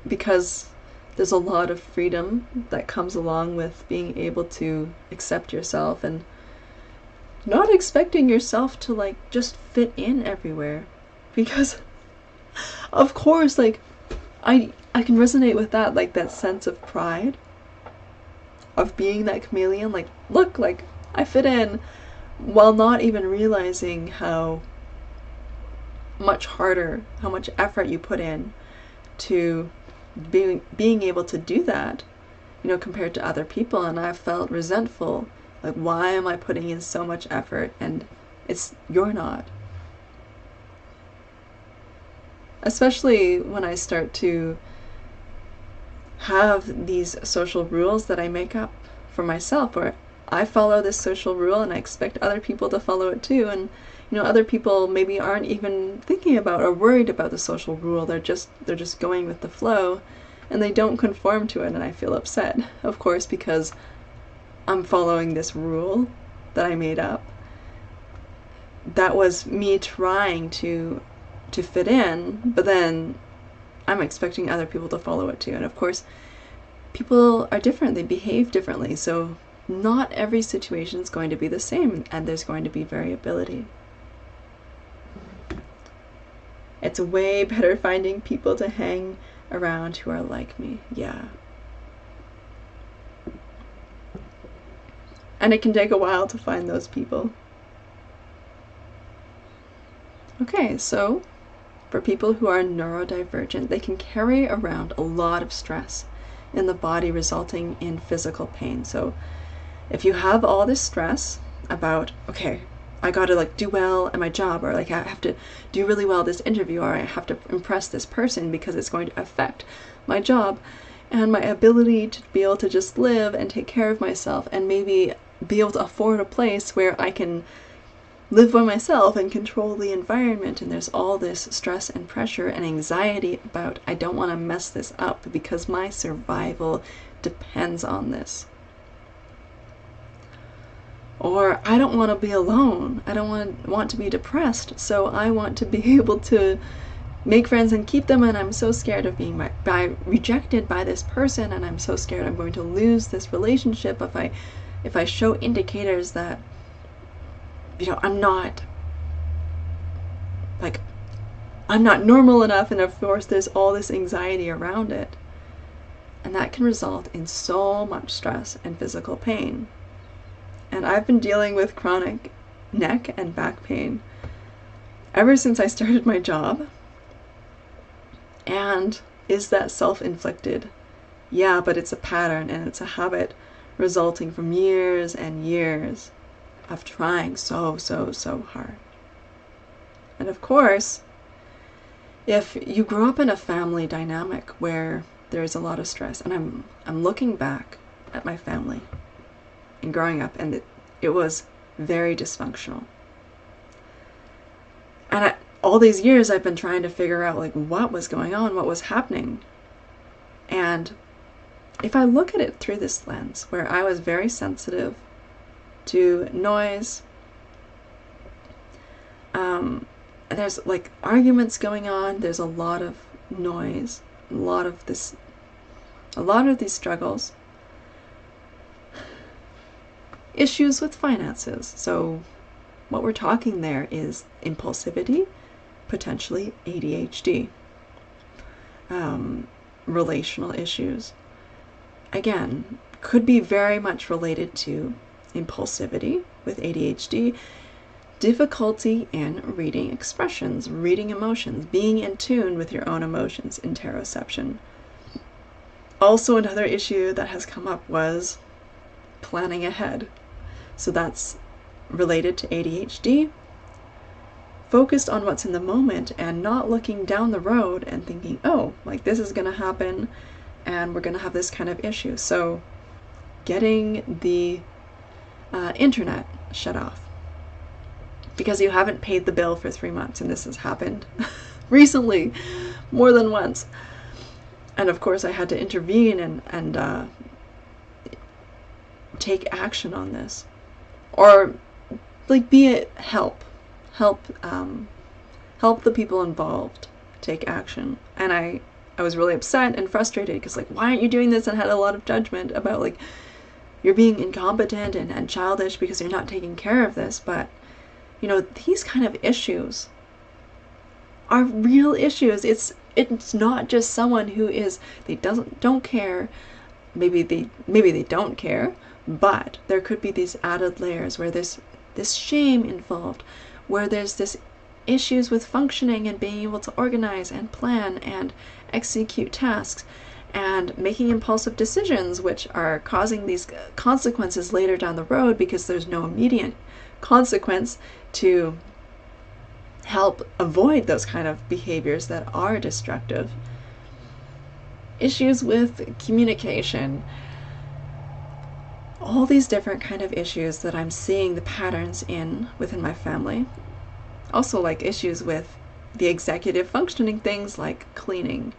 Because there's a lot of freedom that comes along with being able to accept yourself and not expecting yourself to like just fit in everywhere. Because of course, like I can resonate with that, like that sense of pride of being that chameleon, like look, like I fit in, while not even realizing how much harder, how much effort you put in to being able to do that, you know, compared to other people. And I felt resentful, like why am I putting in so much effort and you're not. Especially when I start to have these social rules that I make up for myself, where I follow this social rule and I expect other people to follow it too, and you know, other people maybe aren't even thinking about or worried about the social rule. They're just going with the flow and they don't conform to it, and I feel upset, of course, because I'm following this rule that I made up. That was me trying to fit in, but then I'm expecting other people to follow it too. And of course, people are different, they behave differently, so not every situation is going to be the same, and there's going to be variability. It's way better finding people to hang around who are like me, yeah. And it can take a while to find those people. Okay, so for people who are neurodivergent, they can carry around a lot of stress in the body, resulting in physical pain. So if you have all this stress about, okay, I gotta like do well at my job, or like I have to do really well at this interview, or I have to impress this person because it's going to affect my job, and my ability to be able to just live and take care of myself and maybe be able to afford a place where I can live by myself and control the environment. And there's all this stress and pressure and anxiety about, I don't want to mess this up because my survival depends on this. Or I don't want to be alone. I don't want to be depressed, so I want to be able to make friends and keep them, and I'm so scared of being rejected by this person, and I'm so scared I'm going to lose this relationship if I show indicators that, I'm not normal enough. And of course there's all this anxiety around it, and that can result in so much stress and physical pain. And I've been dealing with chronic neck and back pain ever since I started my job. And is that self-inflicted? Yeah, but it's a pattern and it's a habit resulting from years and years of trying so hard. And of course, if you grow up in a family dynamic where there's a lot of stress, and I'm looking back at my family and growing up, and it was very dysfunctional. And all these years I've been trying to figure out what was going on, what was happening. And if I look at it through this lens, where I was very sensitive to noise, there's arguments going on, there's a lot of noise, a lot of these struggles. Issues with finances. So what we're talking there is impulsivity, potentially ADHD, relational issues. Again, could be very much related to impulsivity with ADHD, difficulty in reading expressions, reading emotions, being in tune with your own emotions, interoception. Also, another issue that has come up was planning ahead. So that's related to ADHD, focused on what's in the moment and not looking down the road and thinking, oh, this is going to happen and we're going to have this kind of issue. So getting the internet shut off because you haven't paid the bill for 3 months, and this has happened recently more than once. And of course I had to intervene and take action on this. Or be it help the people involved take action. And I was really upset and frustrated because why aren't you doing this, and had a lot of judgment about you're being incompetent and childish because you're not taking care of this. But these kind of issues are real issues. It's not just someone who don't care. Maybe they don't care, but there could be these added layers where there's this shame involved, where there's this issues with functioning and being able to organize and plan and execute tasks and making impulsive decisions, which are causing these consequences later down the road because there's no immediate consequence to help avoid those kind of behaviors that are destructive. Issues with communication. All these different kind of issues that I'm seeing the patterns within my family. Also issues with the executive functioning things like cleaning.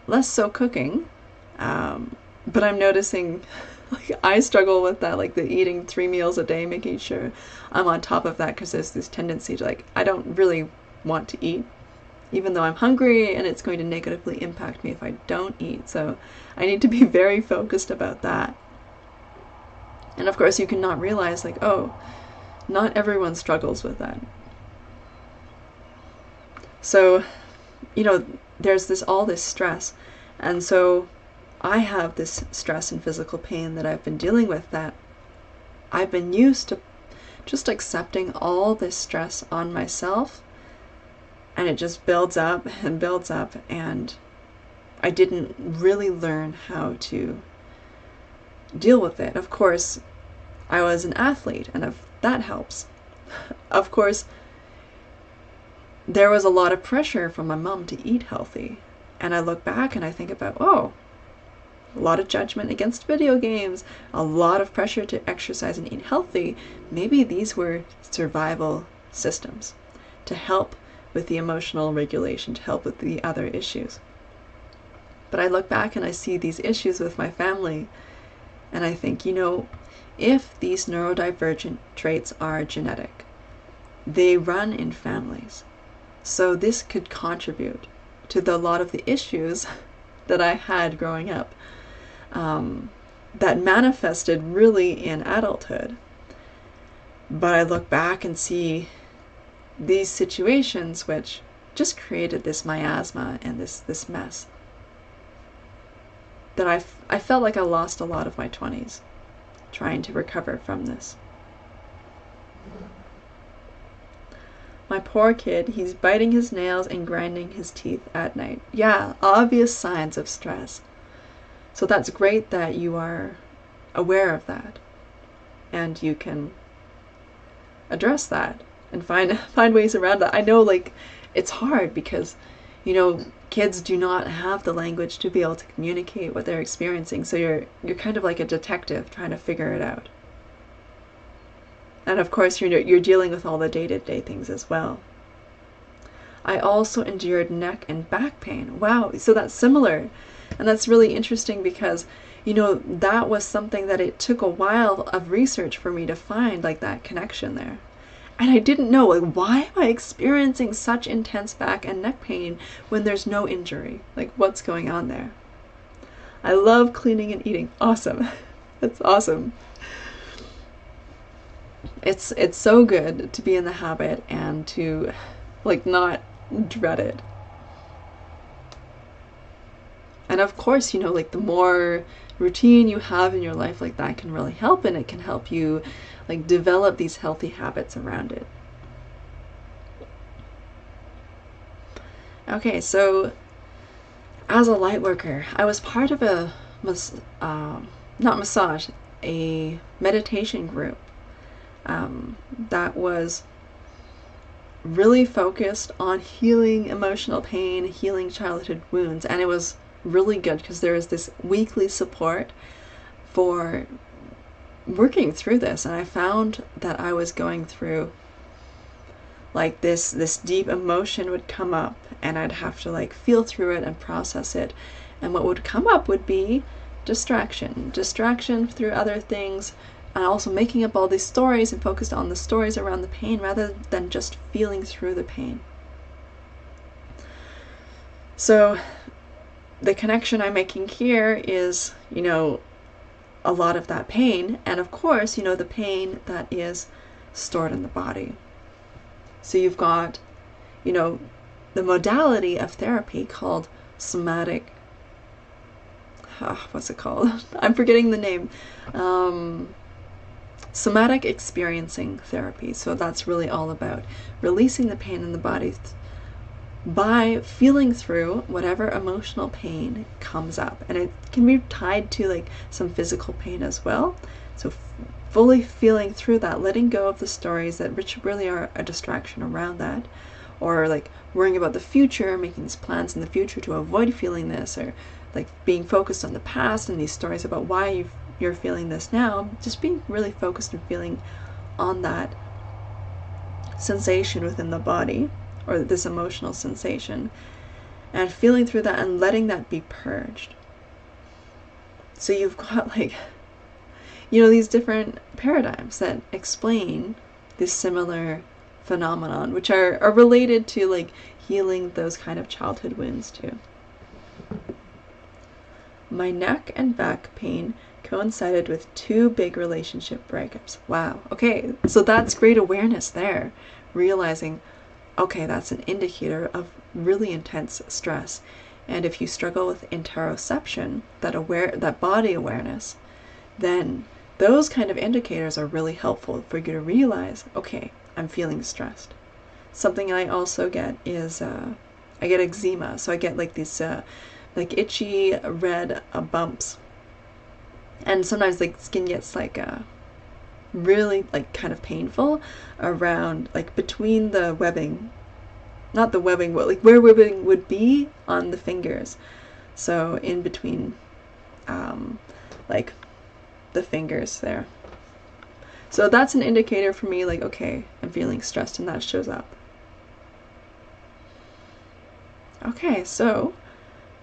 Less so cooking, but I'm noticing I struggle with that, the eating 3 meals a day, making sure I'm on top of that, because there's this tendency to I don't really want to eat, even though I'm hungry, and it's going to negatively impact me if I don't eat. So I need to be very focused about that. And of course you cannot realize oh, not everyone struggles with that. So, there's all this stress. And so I have this stress and physical pain that I've been dealing with, that I've been used to just accepting all this stress on myself, and it just builds up and builds up, and I didn't really learn how to deal with it. Of course, I was an athlete, and that helps. Of course, there was a lot of pressure from my mom to eat healthy, And I look back and I think about, oh, a lot of judgment against video games, a lot of pressure to exercise and eat healthy. Maybe these were survival systems to help with the emotional regulation, to help with the other issues. But I look back and I see these issues with my family, and I think, if these neurodivergent traits are genetic, they run in families. So this could contribute to a lot of the issues that I had growing up, that manifested really in adulthood. But I look back and see these situations which just created this miasma and this mess that I felt like I lost a lot of my 20s trying to recover from this. My poor kid, he's biting his nails and grinding his teeth at night. Yeah, obvious signs of stress. So that's great that you are aware of that and you can address that and find ways around that. I know, it's hard because, kids do not have the language to be able to communicate what they're experiencing. So you're kind of like a detective trying to figure it out. And of course, you're dealing with all the day-to-day things as well. I also endured neck and back pain. Wow, so that's similar. And that's really interesting because, that was something that it took a while of research for me to find, that connection there. And I didn't know, why am I experiencing such intense back and neck pain when there's no injury? What's going on there? I love cleaning and eating. Awesome. That's awesome. It's so good to be in the habit and to, not dread it. And of course, the more routine you have in your life, that can really help, and it can help you develop these healthy habits around it. Okay, so as a light worker, I was part of a meditation group that was really focused on healing emotional pain, healing childhood wounds, and it was really good because there was this weekly support for working through this. And I found that I was going through this deep emotion would come up, and I'd have to feel through it and process it, and what would come up would be distraction through other things, and also making up all these stories and focused on the stories around the pain rather than just feeling through the pain. So the connection I'm making here is, a lot of that pain, and of course, the pain that is stored in the body. So you've got, the modality of therapy called somatic, what's it called? I'm forgetting the name. Somatic experiencing therapy. So that's really all about releasing the pain in the body by feeling through whatever emotional pain comes up. And it can be tied to some physical pain as well. So fully feeling through that, letting go of the stories that really are a distraction around that, or worrying about the future, making these plans in the future to avoid feeling this, or being focused on the past and these stories about why you're feeling this now. Just being really focused and feeling on that sensation within the body, or this emotional sensation, and feeling through that and letting that be purged. So you've got these different paradigms that explain this similar phenomenon, which are related to healing those kind of childhood wounds too. My neck and back pain coincided with 2 big relationship breakups. Wow. Okay, so that's great awareness there. Realizing, okay, that's an indicator of really intense stress. And if you struggle with interoception, that body awareness, then those kind of indicators are really helpful for you to realize, okay, I'm feeling stressed. Something I also get is, I get eczema. So I get these itchy red bumps. And sometimes skin gets really kind of painful around between the webbing not the webbing, but like where webbing would be on the fingers. So in between, like the fingers there. So that's an indicator for me, like, okay, I'm feeling stressed, and that shows up. Okay, so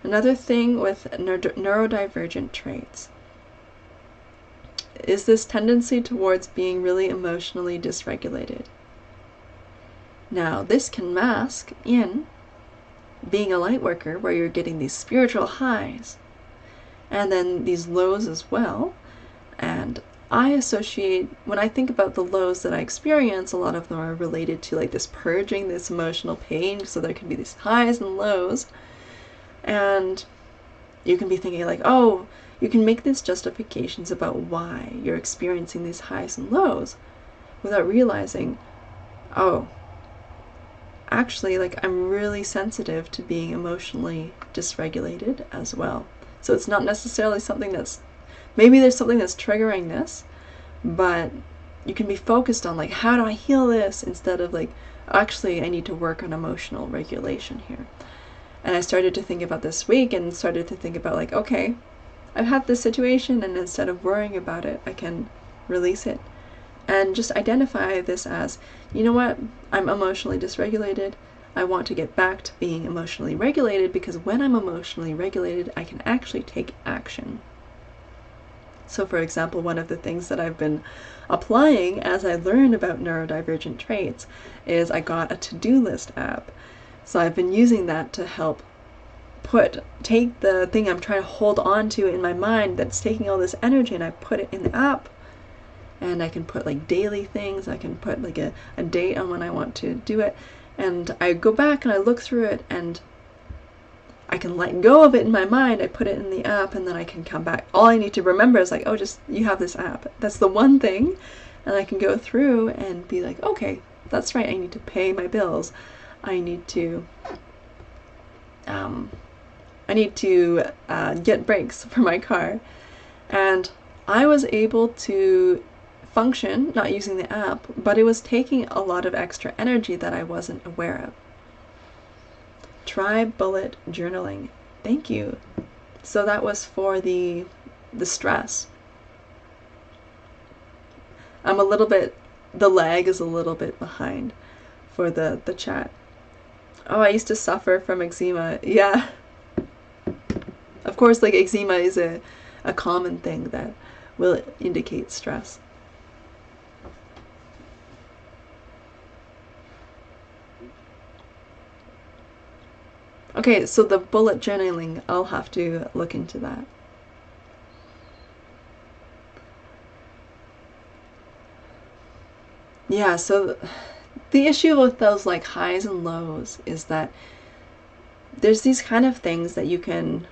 another thing with neurodivergent traits is this tendency towards being really emotionally dysregulated. Now, this can mask in being a light worker, where you're getting these spiritual highs and then these lows as well. And I associate, when I think about the lows that I experience, a lot of them are related to like this purging, this emotional pain. So there can be these highs and lows. And you can be thinking like, oh, you can make these justifications about why you're experiencing these highs and lows without realizing, oh, actually, like, I'm really sensitive to being emotionally dysregulated as well. So it's not necessarily something that's, maybe there's something that's triggering this, but you can be focused on like, how do I heal this, instead of like, actually I need to work on emotional regulation here. And I started to think about this week and started to think about like, okay, I've had this situation, and instead of worrying about it, I can release it and just identify this as, you know what, I'm emotionally dysregulated. I want to get back to being emotionally regulated, because when I'm emotionally regulated, I can actually take action. So for example, one of the things that I've been applying as I learn about neurodivergent traits is I got a to-do list app. So I've been using that to help take the thing I'm trying to hold on to in my mind that's taking all this energy, and I put it in the app. And I can put like daily things, I can put like a date on when I want to do it. And I go back and I look through it, and I can let go of it in my mind. I put it in the app, and then I can come back. All I need to remember is like, oh, just, you have this app. That's the one thing. And I can go through and be like, okay, that's right, I need to pay my bills. I need to get brakes for my car. And I was able to function not using the app, but it was taking a lot of extra energy that I wasn't aware of. Try bullet journaling. Thank you. So that was for the stress. I'm a little bit, the lag is a little bit behind for the chat. Oh, I used to suffer from eczema. Yeah. Of course, like, eczema is a common thing that will indicate stress. Okay, so the bullet journaling, I'll have to look into that. Yeah, so the issue with those like highs and lows is that there's these kind of things that you can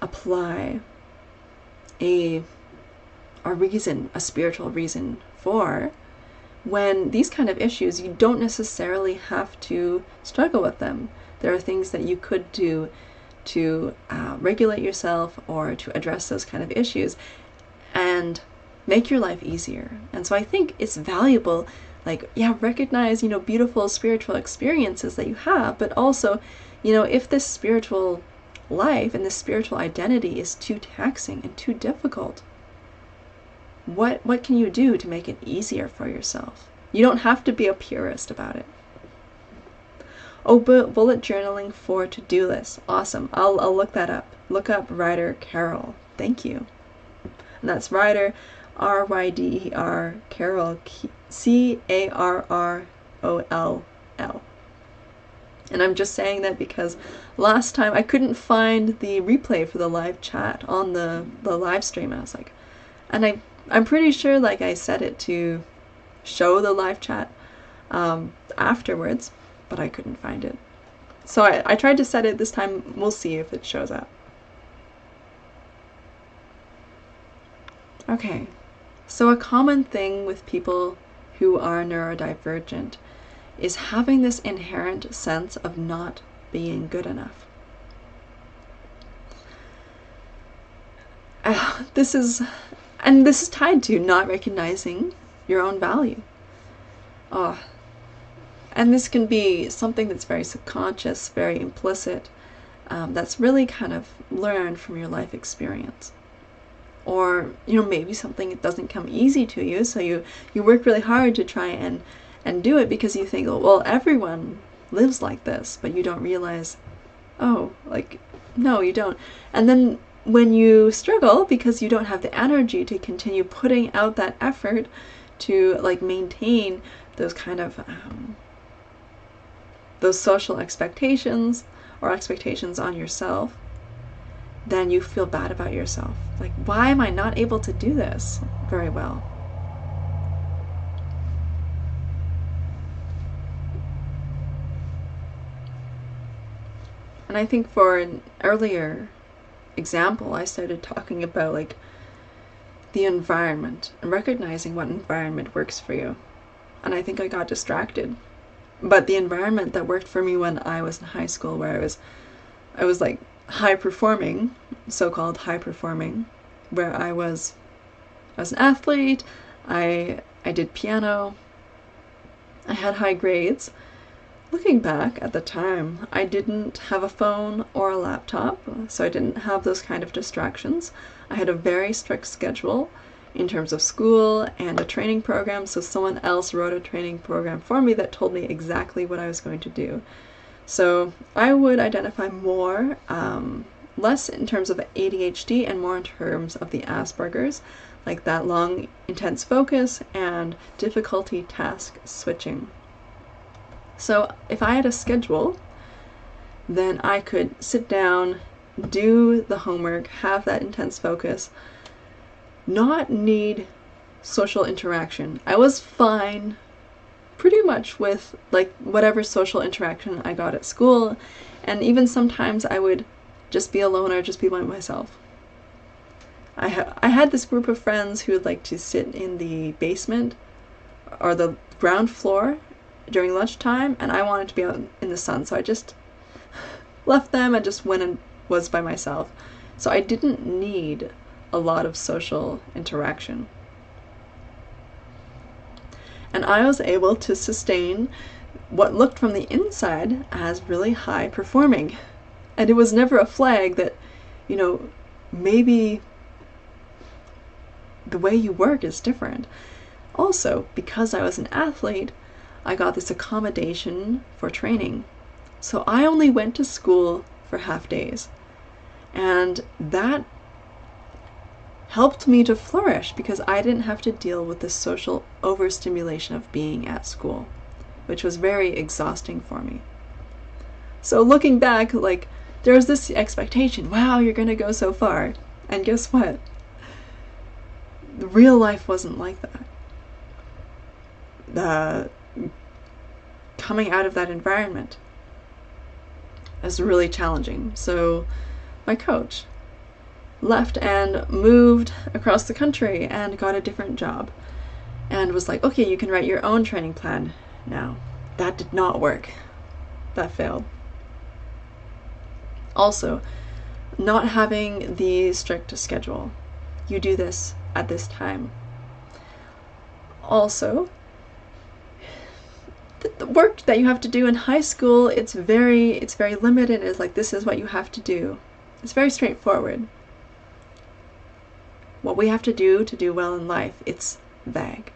apply a reason, a spiritual reason for, when these kind of issues, you don't necessarily have to struggle with them. There are things that you could do to regulate yourself or to address those kind of issues and make your life easier. And so I think it's valuable, like, yeah, recognize, beautiful spiritual experiences that you have, but also, if this spiritual life and this spiritual identity is too taxing and too difficult, what can you do to make it easier for yourself? You don't have to be a purist about it. Oh, bullet journaling for to-do lists. Awesome. I'll look that up. Look up writer Carol. Thank you. And that's writer, R-Y-D-E-R, Carol, C-A-R-R-O-L-L. And I'm just saying that because last time I couldn't find the replay for the live chat on the live stream. I was like, and I'm pretty sure like I set it to show the live chat afterwards, but I couldn't find it. So I tried to set it this time. We'll see if it shows up. Okay, so a common thing with people who are neurodivergent is having this inherent sense of not being good enough. This is tied to not recognizing your own value. And And this can be something that's very subconscious, very implicit, that's really kind of learned from your life experience. Or, maybe something that doesn't come easy to you, so you work really hard to try and do it because you think, oh, well, everyone lives like this, but you don't realize, oh, like, no, you don't. And then when you struggle because you don't have the energy to continue putting out that effort to like maintain those kind of those social expectations or expectations on yourself, then you feel bad about yourself. Like, why am I not able to do this very well? And I think for an earlier example, I started talking about like the environment and recognizing what environment works for you. And I think I got distracted. But the environment that worked for me when I was in high school, where I was like high performing, so-called high performing, where I was an athlete, I did piano, I had high grades. Looking back at the time, I didn't have a phone or a laptop, so I didn't have those kind of distractions. I had a very strict schedule in terms of school and a training program, so someone else wrote a training program for me that told me exactly what I was going to do. So I would identify more, less in terms of ADHD and more in terms of the Asperger's, like that long, intense focus and difficulty task switching. So if I had a schedule, then I could sit down, do the homework, have that intense focus, not need social interaction. I was fine pretty much with like whatever social interaction I got at school, and even sometimes I would just be alone or just be by myself. I had this group of friends who would like to sit in the basement or the ground floor during lunchtime, and I wanted to be out in the sun, so I just left them and just went and was by myself. So I didn't need a lot of social interaction. And I was able to sustain what looked from the inside as really high performing. And it was never a flag that, maybe the way you work is different. Also, because I was an athlete, I got this accommodation for training. So I only went to school for half days. And that helped me to flourish because I didn't have to deal with the social overstimulation of being at school, which was very exhausting for me. So looking back, like, there was this expectation, wow, you're gonna go so far. And guess what? The real life wasn't like that. Coming out of that environment is really challenging. So my coach left and moved across the country and got a different job and was like, okay, you can write your own training plan now. That did not work. That failed. Also, not having the strict schedule. You do this at this time. Also, the work that you have to do in high school, it's very limited. It's like, this is what you have to do. It's very straightforward. What we have to do well in life, it's vague.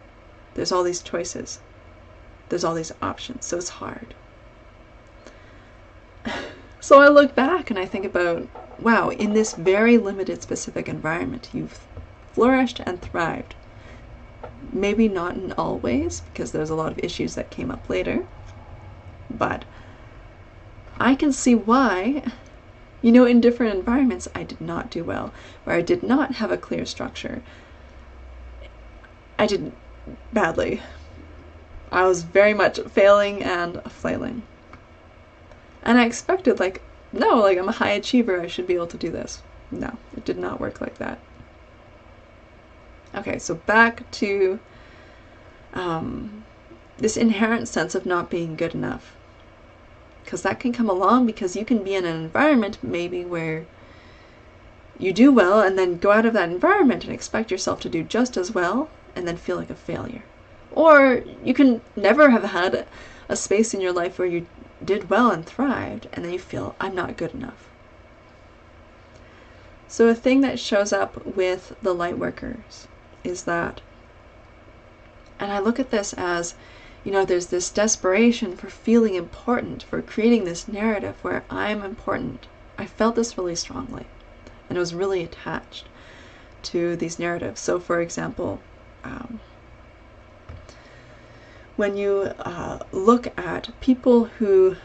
There's all these choices. There's all these options, so it's hard. So I look back and I think about, wow, in this very limited specific environment, you've flourished and thrived. Maybe not in all ways, because there's a lot of issues that came up later, but I can see why, in different environments I did not do well, where I did not have a clear structure. I did badly. I was very much failing and flailing. And I expected, no, I'm a high achiever, I should be able to do this. No, it did not work like that. Okay, so back to this inherent sense of not being good enough. Because that can come along because you can be in an environment maybe where you do well and then go out of that environment and expect yourself to do just as well and then feel like a failure. Or you can never have had a space in your life where you did well and thrived, and then you feel, I'm not good enough. So a thing that shows up with the light workers is that, and I look at this as, there's this desperation for feeling important, for creating this narrative where I'm important. I felt this really strongly, and I was really attached to these narratives. So for example, when you look at people who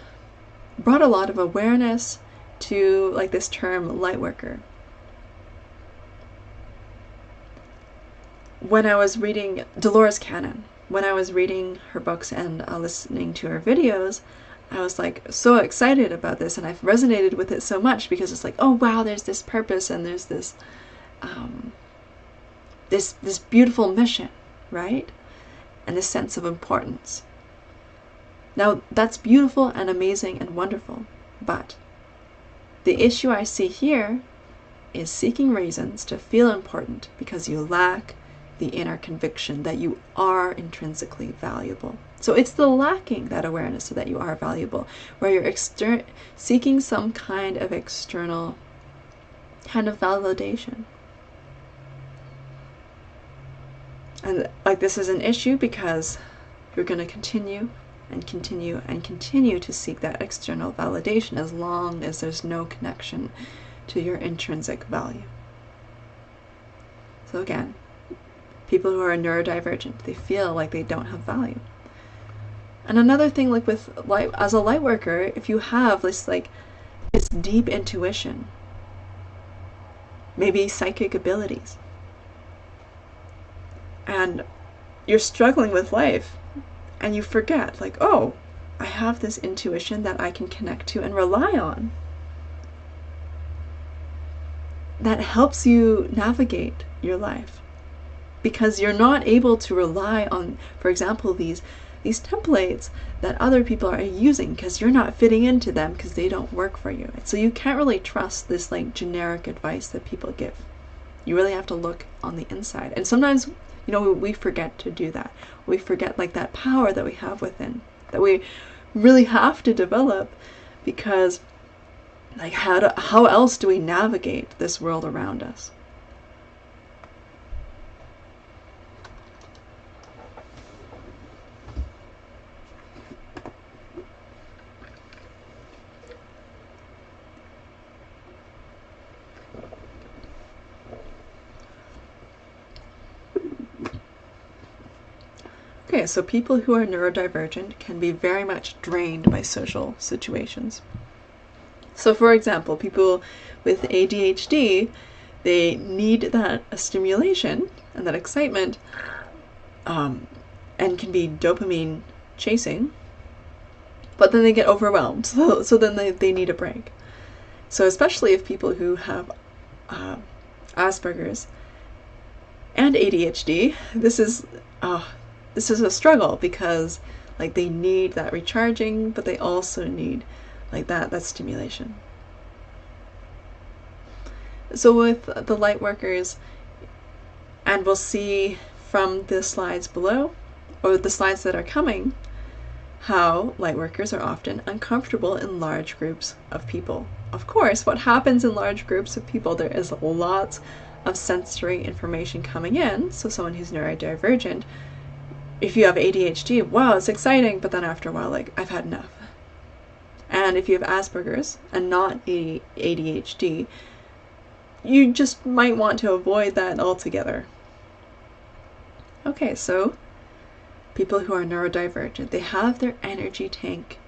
brought a lot of awareness to like this term light worker. When I was reading Dolores Cannon, when I was reading her books and listening to her videos, I was like so excited about this, and I've resonated with it so much because it's like, oh wow, there's this purpose and there's this this beautiful mission, right? And this sense of importance. Now that's beautiful and amazing and wonderful, but the issue I see here is seeking reasons to feel important because you lack the inner conviction that you are intrinsically valuable. So it's the lacking that awareness so that you are valuable, where you're seeking some kind of external kind of validation. And like this is an issue because you're going to continue and continue and continue to seek that external validation as long as there's no connection to your intrinsic value. So again, people who are neurodivergent, they feel like they don't have value. And another thing, like with light, as a light worker, if you have this deep intuition, maybe psychic abilities, and you're struggling with life and you forget, like, oh, I have this intuition that I can connect to and rely on, that helps you navigate your life. Because you're not able to rely on, for example, these templates that other people are using because you're not fitting into them because they don't work for you. So you can't really trust this like generic advice that people give. You really have to look on the inside. And sometimes, we forget to do that. We forget like that power that we have within, that we really have to develop, because like how else do we navigate this world around us? Okay, so people who are neurodivergent can be very much drained by social situations. So for example, people with ADHD, they need that stimulation and that excitement, and can be dopamine chasing, but then they get overwhelmed, so then they need a break. So especially if people who have Asperger's and ADHD, this is a struggle, because like they need that recharging, but they also need like that stimulation. So with the light workers, and we'll see from the slides below, or the slides that are coming, how light workers are often uncomfortable in large groups of people. Of course, what happens in large groups of people, there is lots of sensory information coming in. So someone who's neurodivergent, if you have ADHD, wow, it's exciting, but then after a while, like, I've had enough. And if you have Asperger's and not ADHD, you just might want to avoid that altogether. Okay, so people who are neurodivergent, they have their energy tank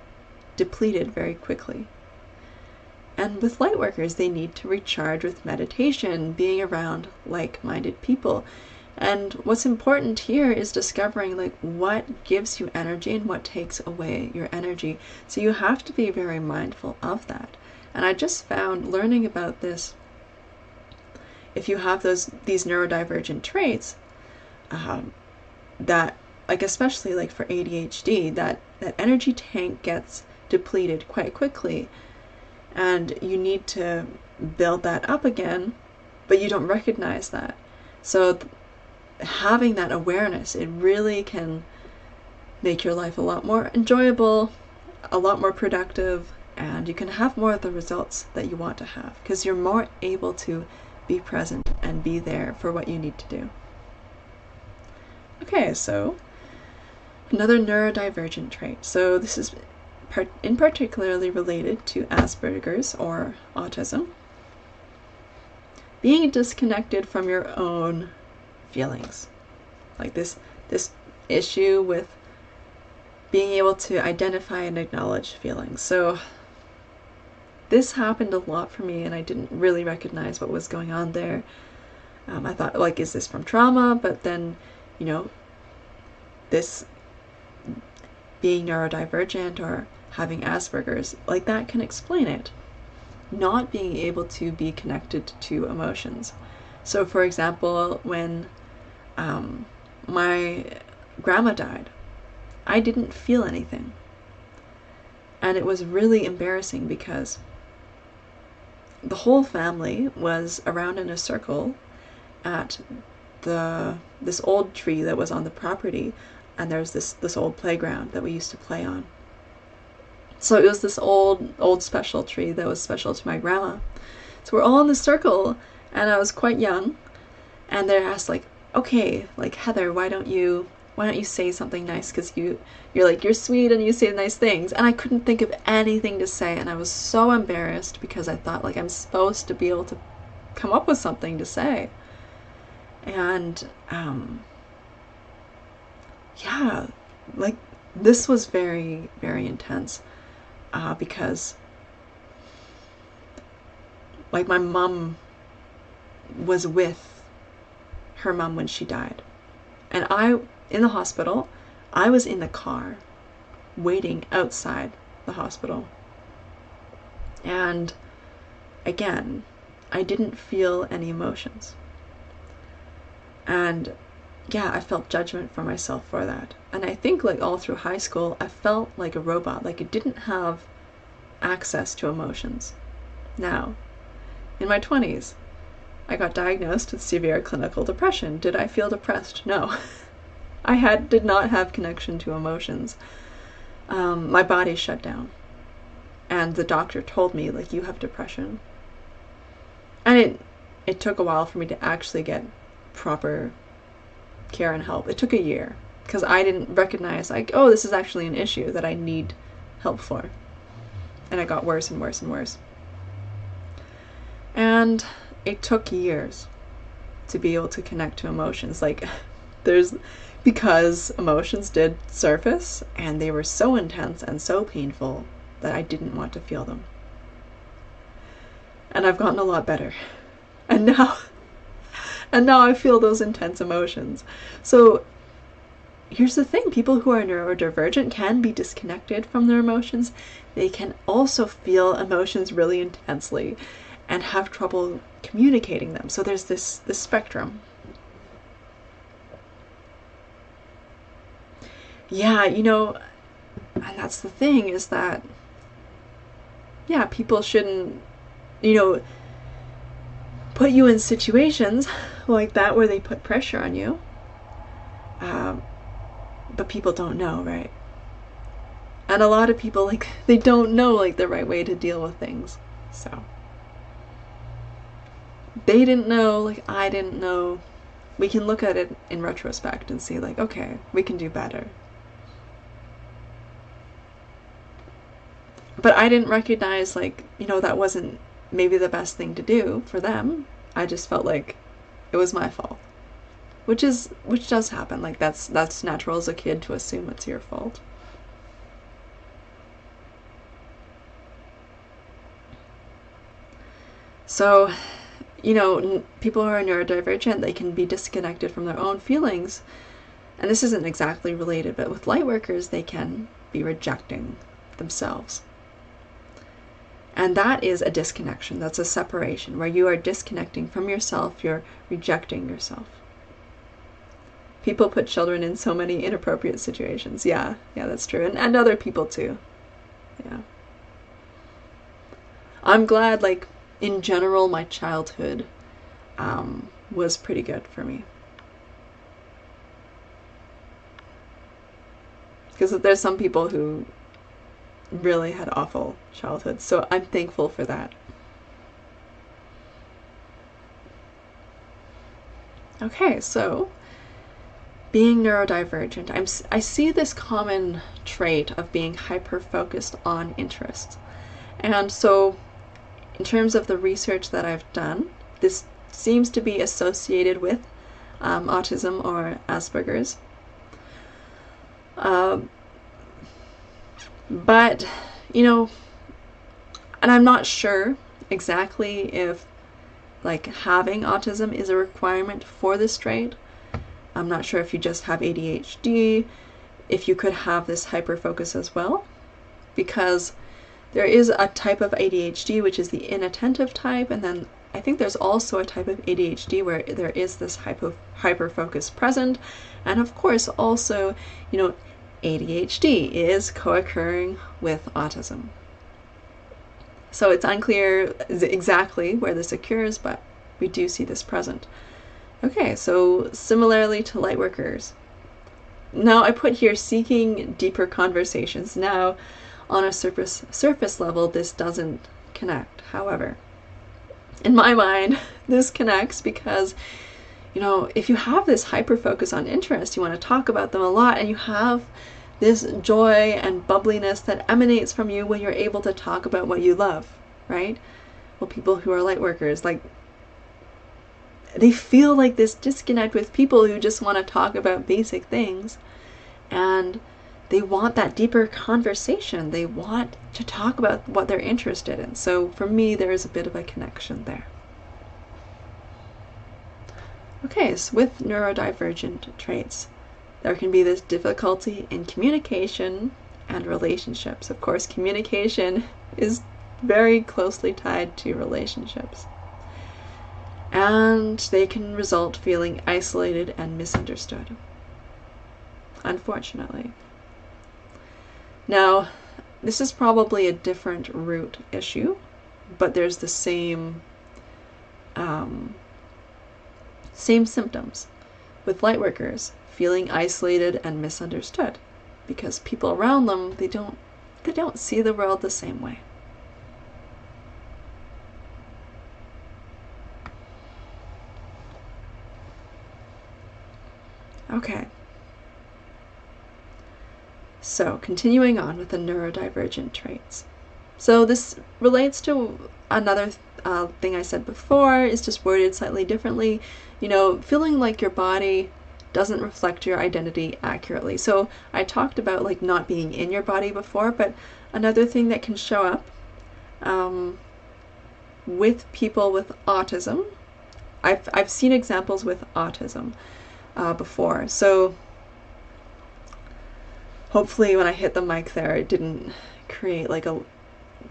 depleted very quickly. And with light workers, they need to recharge with meditation, being around like-minded people. And what's important here is discovering like what gives you energy and what takes away your energy. So you have to be very mindful of that. And I just found, learning about this, if you have these neurodivergent traits, that like especially like for ADHD, that energy tank gets depleted quite quickly, and you need to build that up again, but you don't recognize that. So having that awareness, it really can make your life a lot more enjoyable, a lot more productive, and you can have more of the results that you want to have because you're more able to be present and be there for what you need to do. Okay, so another neurodivergent trait. So this is in particularly related to Asperger's or autism. Being disconnected from your own feelings. Like this issue with being able to identify and acknowledge feelings. So this happened a lot for me, and I didn't really recognize what was going on there. I thought, like, is this from trauma? But then, you know, this being neurodivergent or having Asperger's, like, that can explain it. Not being able to be connected to emotions. So, for example, when my grandma died, I didn't feel anything. And it was really embarrassing because the whole family was around in a circle at this old tree that was on the property, and there's this old playground that we used to play on. So it was this old special tree that was special to my grandma. So we're all in the circle, and I was quite young, and they asked, like, okay, like, Heather, why don't you say something nice, because you're sweet and you say nice things. And I couldn't think of anything to say, and I was so embarrassed because I thought, like, I'm supposed to be able to come up with something to say. And yeah, like, this was very, very intense because, like, my mom was with her mom when she died, and in the hospital, I was in the car waiting outside the hospital. And again, I didn't feel any emotions. And yeah, I felt judgment for myself for that. And I think, like, all through high school, I felt like a robot, like I didn't have access to emotions. Now, in my 20s, I got diagnosed with severe clinical depression. Did I feel depressed? No. I did not have connection to emotions. My body shut down. And the doctor told me, like, you have depression. And it took a while for me to actually get proper care and help. It took a year because I didn't recognize, like, oh, this is actually an issue that I need help for. And it got worse and worse and worse. And it took years to be able to connect to emotions. Like, because emotions did surface, and they were so intense and so painful that I didn't want to feel them. And I've gotten a lot better. And now I feel those intense emotions. So here's the thing, people who are neurodivergent can be disconnected from their emotions. They can also feel emotions really intensely and have trouble communicating them. So there's this spectrum. Yeah, and that's the thing, is that, yeah, people shouldn't, put you in situations like that where they put pressure on you. But people don't know, right? And a lot of people, like, they don't know, like, the right way to deal with things. So they didn't know, like, I didn't know. We can look at it in retrospect and see, like, okay, we can do better. But I didn't recognize, like, that wasn't maybe the best thing to do for them. I just felt like it was my fault. Which does happen. Like, that's natural as a kid to assume it's your fault. So, people who are neurodivergent, they can be disconnected from their own feelings. And this isn't exactly related, but with light workers, they can be rejecting themselves. And that is a disconnection. That's a separation where you are disconnecting from yourself. You're rejecting yourself. People put children in so many inappropriate situations. Yeah, that's true. And other people too. Yeah. I'm glad, like, in general, my childhood was pretty good for me. Because there's some people who really had awful childhoods, so I'm thankful for that. Okay, so being neurodivergent, I see this common trait of being hyper-focused on interests. And so in terms of the research that I've done, this seems to be associated with autism or Asperger's. But, you know, and I'm not sure exactly if like having autism is a requirement for this trait. I'm not sure if you just have ADHD, if you could have this hyperfocus as well, because there is a type of ADHD which is the inattentive type, and then I think there's also a type of ADHD where there is this hyperfocus present, and of course also, you know, ADHD is co-occurring with autism. So it's unclear exactly where this occurs, but we do see this present. Okay, so similarly to lightworkers. Now I put here seeking deeper conversations. Now, on a surface level, this doesn't connect. However, in my mind, this connects because, you know, if you have this hyper focus on interest, you want to talk about them a lot, and you have this joy and bubbliness that emanates from you when you're able to talk about what you love, right? Well, people who are light workers, like, they feel like this disconnect with people who just want to talk about basic things, and they want that deeper conversation. They want to talk about what they're interested in. So for me, there is a bit of a connection there. Okay, so with neurodivergent traits, there can be this difficulty in communication and relationships. Of course, communication is very closely tied to relationships. And they can result feeling isolated and misunderstood, unfortunately. Now, this is probably a different root issue, but there's the same symptoms with lightworkers, feeling isolated and misunderstood, because people around them, they don't see the world the same way. Okay. So, continuing on with the neurodivergent traits. So this relates to another thing I said before, is just worded slightly differently. You know, feeling like your body doesn't reflect your identity accurately. So I talked about like not being in your body before, but another thing that can show up with people with autism, I've seen examples with autism before. So hopefully when I hit the mic there, it didn't create like a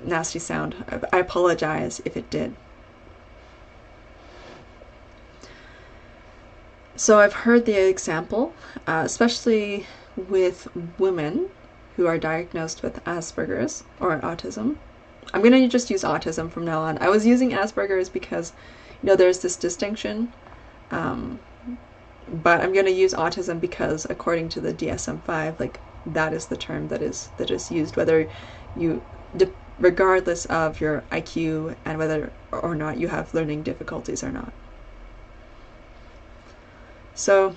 nasty sound. I apologize if it did. So I've heard the example, especially with women who are diagnosed with Asperger's or autism. I'm going to just use autism from now on. I was using Asperger's because, you know, there's this distinction, but I'm going to use autism because according to the DSM-5, like, that is the term that is used, whether you, regardless of your IQ and whether or not you have learning difficulties or not. So,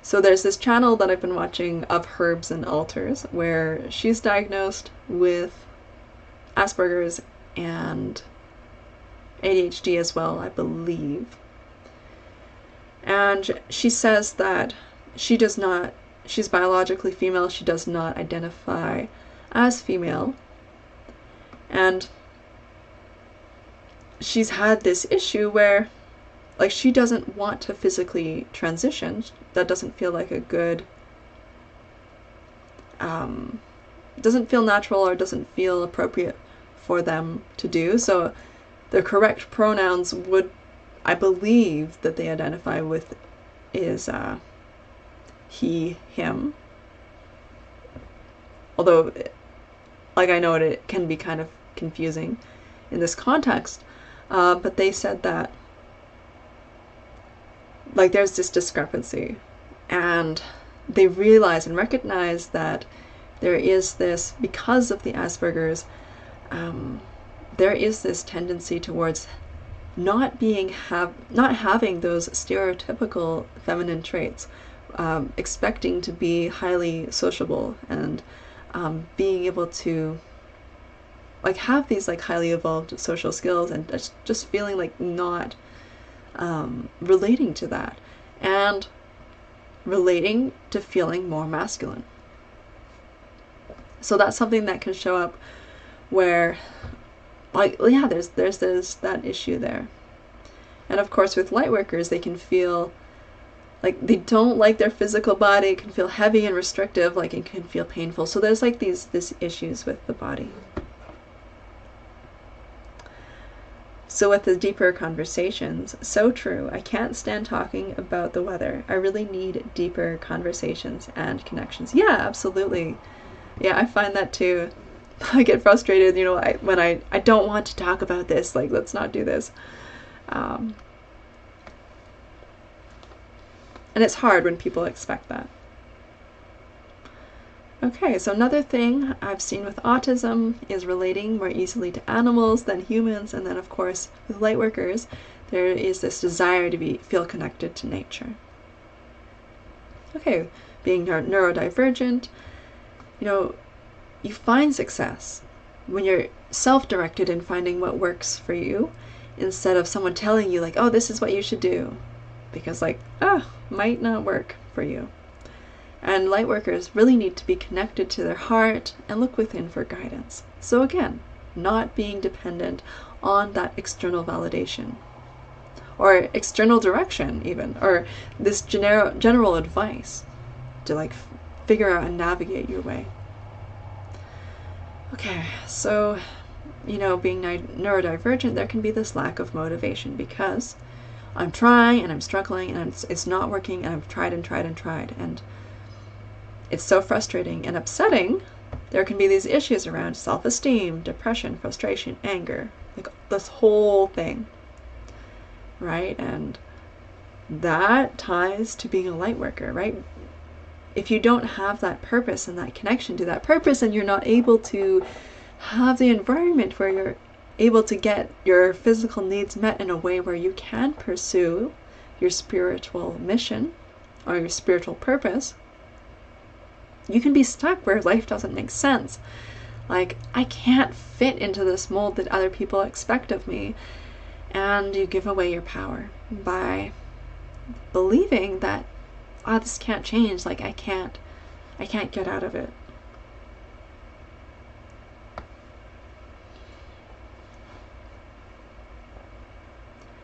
so there's this channel that I've been watching of Herbs and Altars, where she's diagnosed with Asperger's and ADHD as well, I believe. And she says that she's biologically female, she does not identify as female, and she's had this issue where, like, she doesn't want to physically transition. That doesn't feel like a good, doesn't feel natural or doesn't feel appropriate for them to do. So the correct pronouns would, I believe, that they identify with is he, him. Although, like, I know it can be kind of confusing in this context. But they said that like there's this discrepancy, and they realize and recognize that there is this, because of the Asperger's, there is this tendency towards not having those stereotypical feminine traits, expecting to be highly sociable and being able to like have these like highly evolved social skills, and just feeling like not relating to that, and relating to feeling more masculine. So that's something that can show up where, like, yeah, there's that issue there. And of course with light workers, they can feel like they don't like their physical body. It can feel heavy and restrictive, like it can feel painful. So there's like these issues with the body. So with the deeper conversations, so true. I can't stand talking about the weather. I really need deeper conversations and connections. Yeah, absolutely. Yeah, I find that too. I get frustrated, you know, when I don't want to talk about this, like, let's not do this. And it's hard when people expect that. Okay, so another thing I've seen with autism is relating more easily to animals than humans, and then of course with lightworkers, there is this desire to feel connected to nature. Okay, being neurodivergent, you know, you find success when you're self-directed in finding what works for you, instead of someone telling you like, oh, this is what you should do, because like, might not work for you. And lightworkers really need to be connected to their heart and look within for guidance. So again, not being dependent on that external validation or external direction even, or this general advice to like figure out and navigate your way. Okay, so, you know, being neurodivergent, there can be this lack of motivation because I'm trying and I'm struggling and it's not working, and I've tried and tried and tried, and it's so frustrating and upsetting. There can be these issues around self-esteem, depression, frustration, anger, like this whole thing, right? And that ties to being a light worker, right? If you don't have that purpose and that connection to that purpose, and you're not able to have the environment where you're able to get your physical needs met in a way where you can pursue your spiritual mission or your spiritual purpose, you can be stuck where life doesn't make sense. Like, I can't fit into this mold that other people expect of me. And you give away your power by believing that, oh, this can't change. Like, I can't get out of it.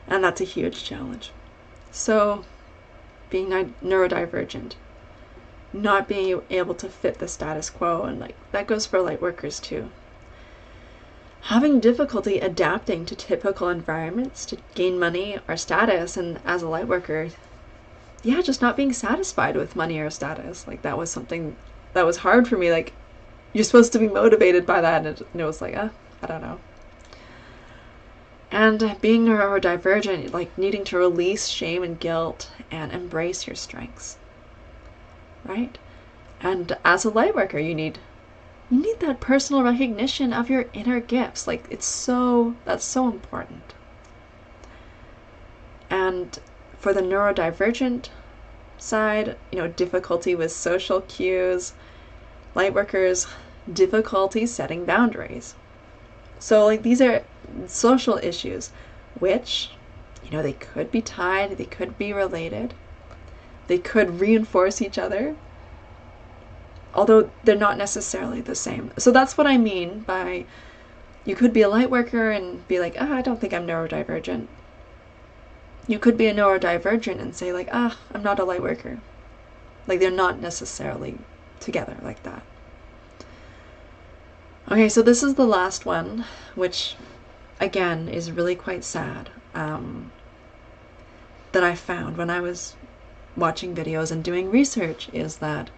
And that's a huge challenge. So, being neurodivergent, not being able to fit the status quo, and like that goes for light workers too. Having difficulty adapting to typical environments to gain money or status, and as a light worker, yeah, just not being satisfied with money or status. Like that was something that was hard for me. Like, you're supposed to be motivated by that, and it was like, I don't know. And being neurodivergent, like needing to release shame and guilt and embrace your strengths. Right? And as a light worker, you need that personal recognition of your inner gifts. Like, that's so important. And for the neurodivergent side, you know, difficulty with social cues, light workers, difficulty setting boundaries. So like these are social issues, which, you know, they could be tied, they could be related. They could reinforce each other, although they're not necessarily the same. So that's what I mean by, you could be a light worker and be like, I don't think I'm neurodivergent. You could be a neurodivergent and say like, I'm not a light worker. Like, they're not necessarily together like that. Okay, so this is the last one, which again is really quite sad, that I found when I was watching videos and doing research, is that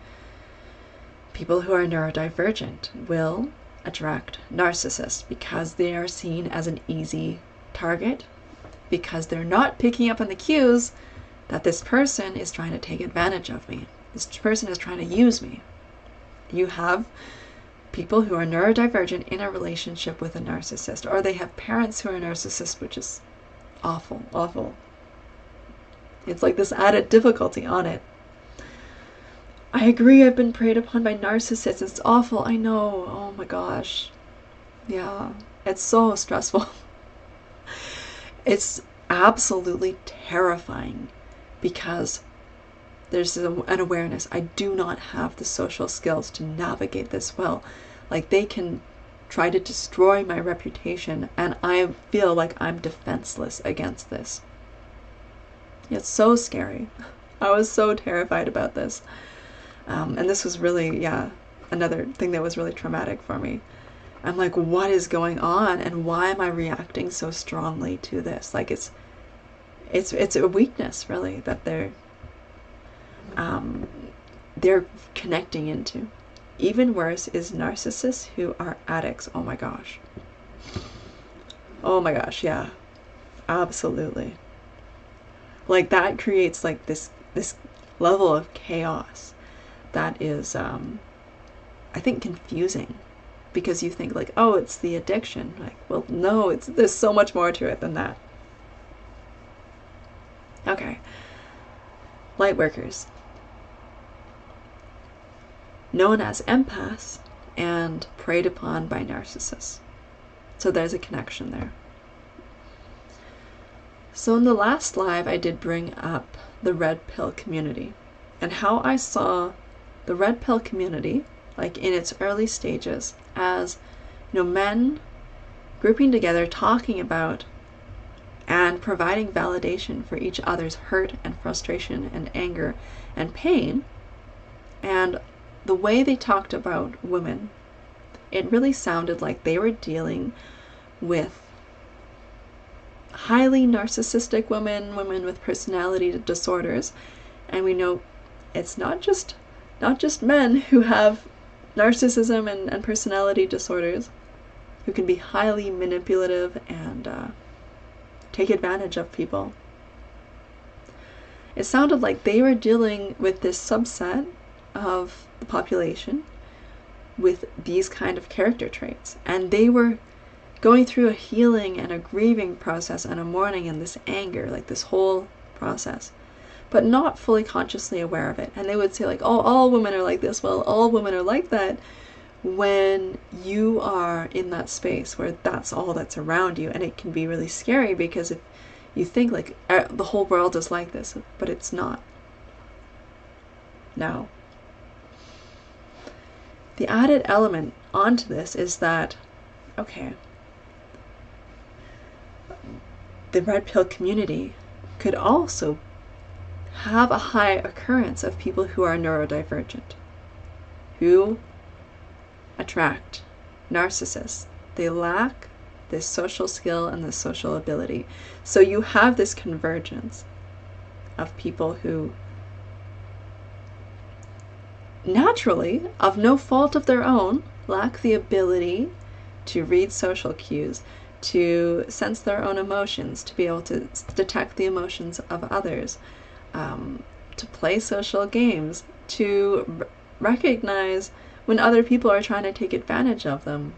people who are neurodivergent will attract narcissists because they are seen as an easy target, because they're not picking up on the cues that this person is trying to take advantage of me. This person is trying to use me. You have people who are neurodivergent in a relationship with a narcissist, or they have parents who are narcissists, which is awful, awful. It's like this added difficulty on it. I agree, I've been preyed upon by narcissists. It's awful, I know. Oh my gosh. Yeah, it's so stressful. It's absolutely terrifying because there's an awareness. I do not have the social skills to navigate this well. Like, they can try to destroy my reputation, and I feel like I'm defenseless against this. It's so scary. I was so terrified about this. And this was really, another thing that was really traumatic for me. I'm like, what is going on, and why am I reacting so strongly to this? Like, it's a weakness, really, that they're connecting into. Even worse is narcissists who are addicts. Oh my gosh. Oh my gosh, yeah. Absolutely. Like, that creates like this level of chaos that is I think confusing, because you think like, oh, it's the addiction. Like, well, no, there's so much more to it than that. Okay. Light workers, known as empaths and preyed upon by narcissists. So there's a connection there. So in the last live, I did bring up the red pill community and how I saw the red pill community, like in its early stages, as, men grouping together, talking about and providing validation for each other's hurt and frustration and anger and pain. And the way they talked about women, it really sounded like they were dealing with highly narcissistic women with personality disorders. And we know it's not just men who have narcissism and personality disorders, who can be highly manipulative and take advantage of people. It sounded like they were dealing with this subset of the population with these kind of character traits, and they were going through a healing and a grieving process and a mourning and this anger, like this whole process, but not fully consciously aware of it. And they would say like, oh, all women are like this. Well, all women are like that when you are in that space where that's all that's around you. And it can be really scary, because if you think like the whole world is like this, but it's not. No. The added element onto this is that, okay, the red pill community could also have a high occurrence of people who are neurodivergent, who attract narcissists. They lack this social skill and this social ability. So you have this convergence of people who naturally, of no fault of their own, lack the ability to read social cues, to sense their own emotions, to be able to detect the emotions of others, to play social games, to recognize when other people are trying to take advantage of them.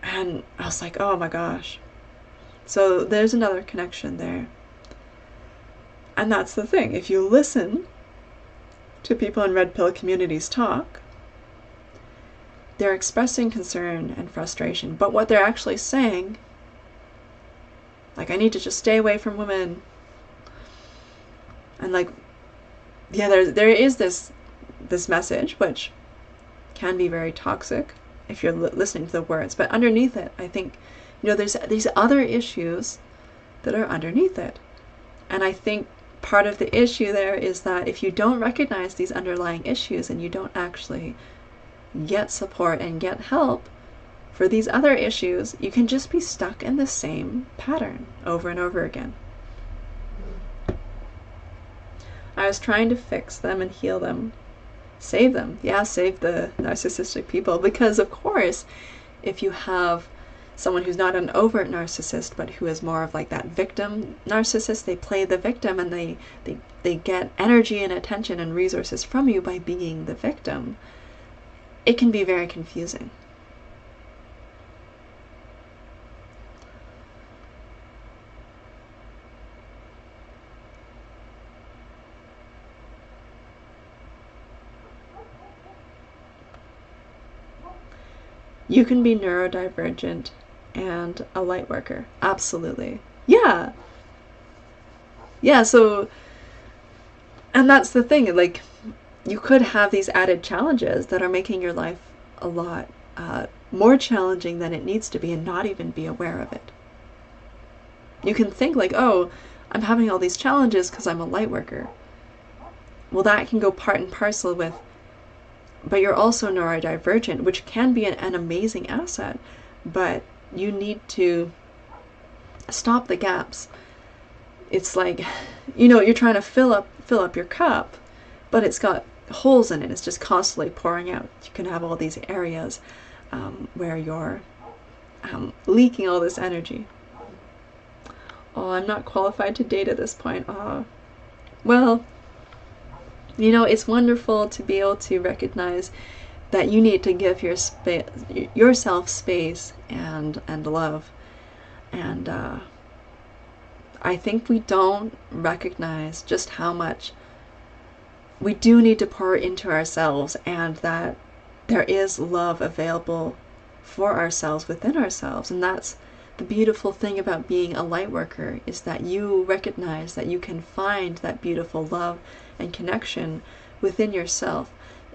And I was like, oh my gosh. So there's another connection there. And that's the thing. If you listen to people in red pill communities talk, they're expressing concern and frustration, but what they're actually saying, like, I need to just stay away from women. And like, yeah, there is this message, which can be very toxic if you're listening to the words, but underneath it, I think, there's these other issues that are underneath it. And I think part of the issue there is that if you don't recognize these underlying issues and you don't actually get support and get help for these other issues, you can just be stuck in the same pattern over and over again. I was trying to fix them and heal them, save them. Yeah, save the narcissistic people, because of course, if you have someone who's not an overt narcissist, but who is more of like that victim narcissist. They play the victim, and they get energy and attention and resources from you by being the victim. It can be very confusing. You can be neurodivergent and a light worker. Absolutely. Yeah. Yeah, so, and that's the thing, like, you could have these added challenges that are making your life a lot more challenging than it needs to be and not even be aware of it. You can think like, oh, I'm having all these challenges because I'm a light worker. Well, that can go part and parcel with, but you're also neurodivergent, which can be an amazing asset, but you need to stop the gaps. It's like, you're trying to fill up your cup, but it's got holes in it. It's just constantly pouring out. You can have all these areas where you're leaking all this energy. Oh, I'm not qualified to date at this point. Well, it's wonderful to be able to recognize that you need to give yourself space and love. And I think we don't recognize just how much we do need to pour into ourselves, and that there is love available for ourselves within ourselves. And that's the beautiful thing about being a light worker, is that you recognize that you can find that beautiful love and connection within yourself,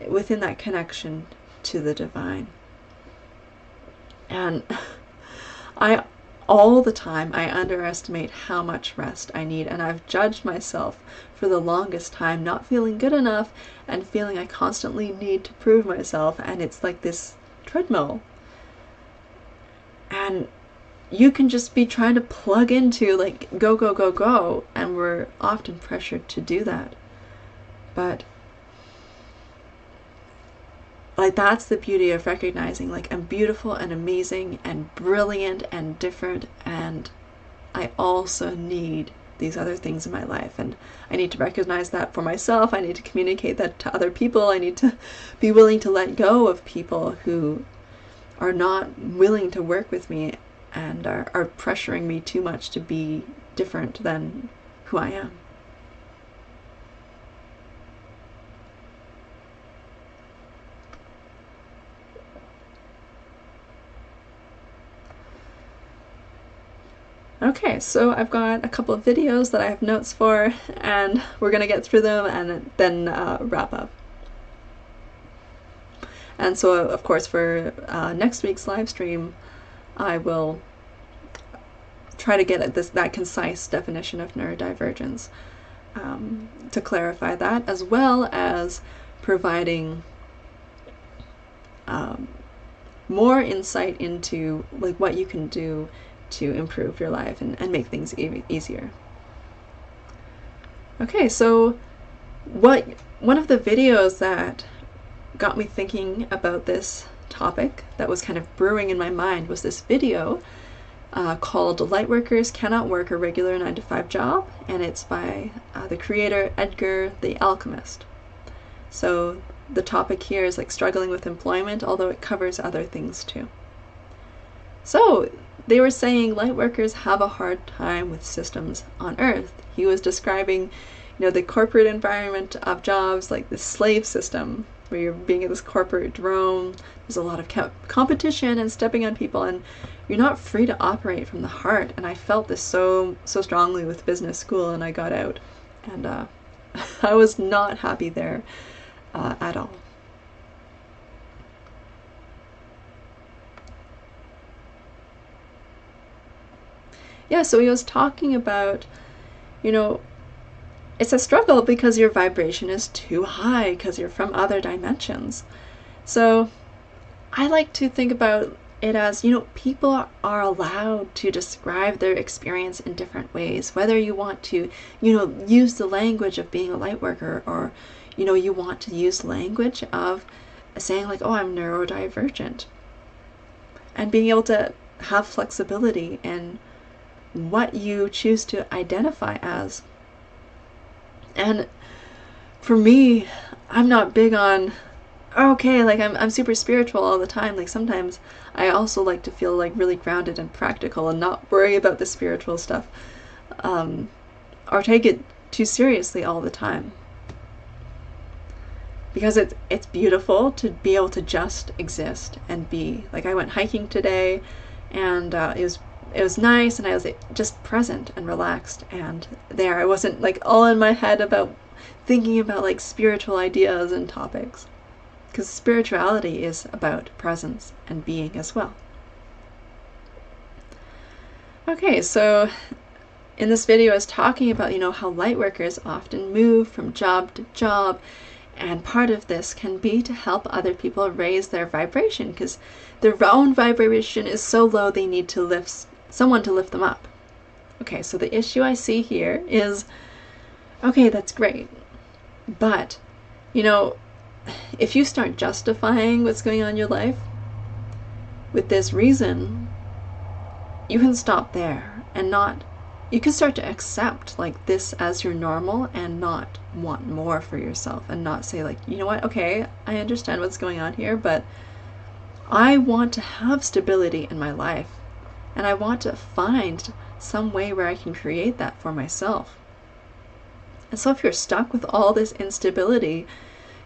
within that connection to the divine. And all the time I underestimate how much rest I need, and I've judged myself for the longest time not feeling good enough and feeling I constantly need to prove myself, and it's like this treadmill. And you can just be trying to plug into like go, go, go, go, and we're often pressured to do that. But like, that's the beauty of recognizing, like, I'm beautiful and amazing and brilliant and different, and I also need these other things in my life, and I need to recognize that for myself. I need to communicate that to other people. I need to be willing to let go of people who are not willing to work with me and are pressuring me too much to be different than who I am. Okay, so I've got a couple of videos that I have notes for, and we're going to get through them and then wrap up. And so, of course, for next week's live stream, I will try to get at that concise definition of neurodivergence, to clarify that, as well as providing more insight into like what you can do to improve your life and make things easier. Okay, so one of the videos that got me thinking about this topic, that was kind of brewing in my mind, was this video called Lightworkers Cannot Work a Regular 9-to-5 Job, and it's by the creator Edgar the Alchemist. So the topic here is like struggling with employment, although it covers other things too. So they were saying lightworkers have a hard time with systems on Earth. He was describing, the corporate environment of jobs, like the slave system, where you're being in this corporate drone. There's a lot of competition and stepping on people, and you're not free to operate from the heart. And I felt this so strongly with business school, and I got out, and I was not happy there at all. Yeah, so he was talking about, it's a struggle because your vibration is too high, because you're from other dimensions. So I like to think about it as, people are allowed to describe their experience in different ways, whether you want to, use the language of being a light worker, or, you want to use language of saying like, oh, I'm neurodivergent. And being able to have flexibility in what you choose to identify as. And for me, I'm not big on, okay, like I'm super spiritual all the time. Like sometimes I also like to feel like really grounded and practical and not worry about the spiritual stuff, or take it too seriously all the time. Because it's beautiful to be able to just exist and be. Like I went hiking today, and it was nice, and I was just present and relaxed, and there I wasn't like all in my head about thinking about like spiritual ideas and topics, because spirituality is about presence and being as well. Okay, so in this video I was talking about, how light workers often move from job to job, and part of this can be to help other people raise their vibration, because their own vibration is so low they need to someone to lift them up. Okay, so the issue I see here is, okay, that's great, but if you start justifying what's going on in your life with this reason, you can stop there and you can start to accept like this as your normal and not want more for yourself, and not say like, you know what, okay, I understand what's going on here, but I want to have stability in my life, and I want to find some way where I can create that for myself. And so if you're stuck with all this instability,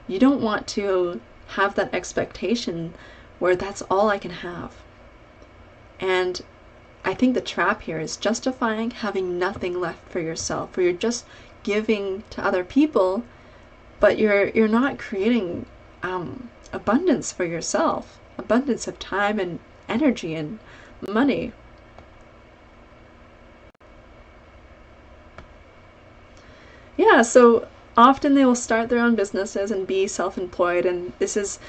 you don't want to have that expectation where that's all I can have. And I think the trap here is justifying having nothing left for yourself, where you're just giving to other people, but you're not creating abundance for yourself, abundance of time and energy and money. Yeah, so often they will start their own businesses and be self-employed, and this is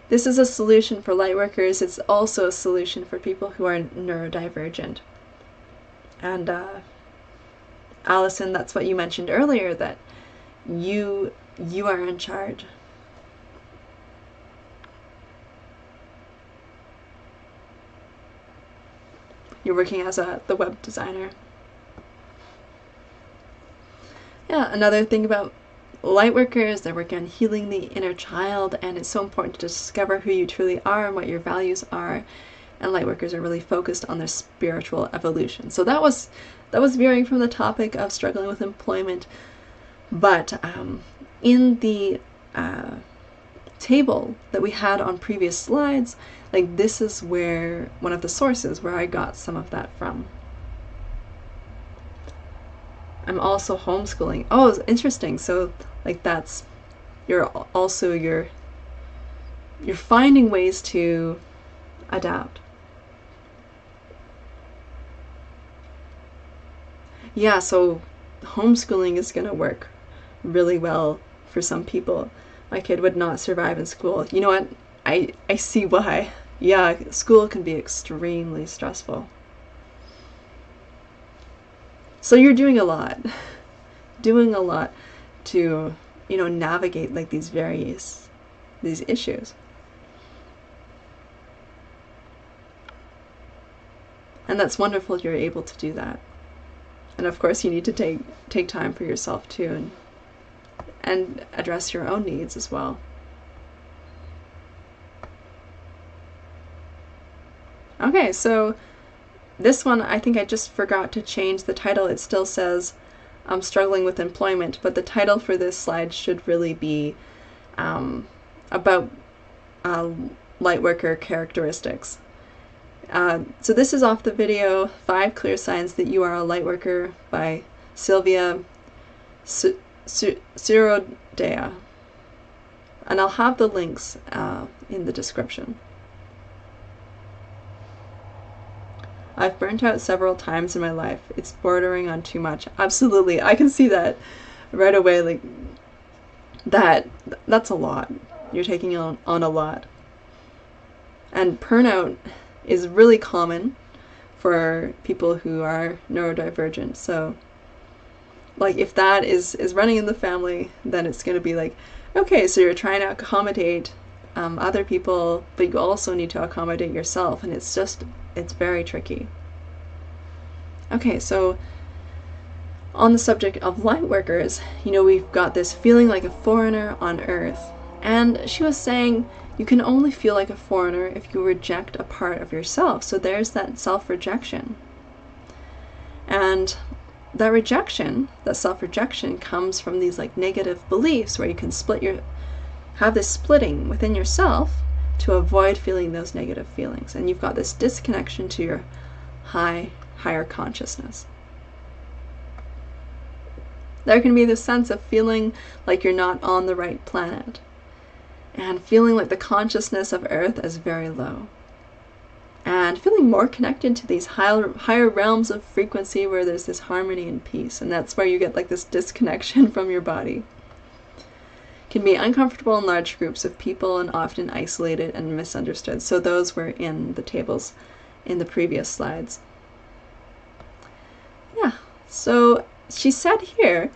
a solution for light workers. It's also a solution for people who are neurodivergent. And Allison, that's what you mentioned earlier, that you are in charge. You're working as the web designer. Yeah, another thing about light workers, they're working on healing the inner child, and it's so important to discover who you truly are and what your values are. And light workers are really focused on their spiritual evolution. So that was veering from the topic of struggling with employment, but in the table that we had on previous slides, like this is where one of the sources where I got some of that from. I'm also homeschooling. Oh, it's interesting. So like you're finding ways to adapt. Yeah, so homeschooling is going to work really well for some people. My kid would not survive in school. You know what? I see why. Yeah, school can be extremely stressful. So you're doing a lot to, navigate like these issues. And that's wonderful you're able to do that. And of course you need to take time for yourself too, and address your own needs as well. Okay, so this one, I think I just forgot to change the title. It still says I'm struggling with employment, but the title for this slide should really be about light worker characteristics. So this is off the video 5 Clear Signs That You Are a Light Worker by Sylvia Sirodea. And I'll have the links in the description. I've burnt out several times in my life. It's bordering on too much. Absolutely, I can see that right away. Like that's a lot. You're taking on a lot. And burnout is really common for people who are neurodivergent. So like if that is running in the family, then it's going to be like, okay, so you're trying to accommodate other people, but you also need to accommodate yourself, and it's just it's very tricky. Okay, so on the subject of light workers, we've got this feeling like a foreigner on Earth. And she was saying you can only feel like a foreigner if you reject a part of yourself. So there's that self-rejection. And that rejection, that self-rejection, comes from these like negative beliefs where you can have this splitting within yourself to avoid feeling those negative feelings. And you've got this disconnection to your higher consciousness. There can be this sense of feeling like you're not on the right planet, and feeling like the consciousness of Earth is very low, and feeling more connected to these higher realms of frequency where there's this harmony and peace, and that's where you get like this disconnection from your body. It can be uncomfortable in large groups of people and often isolated and misunderstood. So those were in the tables in the previous slides. Yeah, so she said here,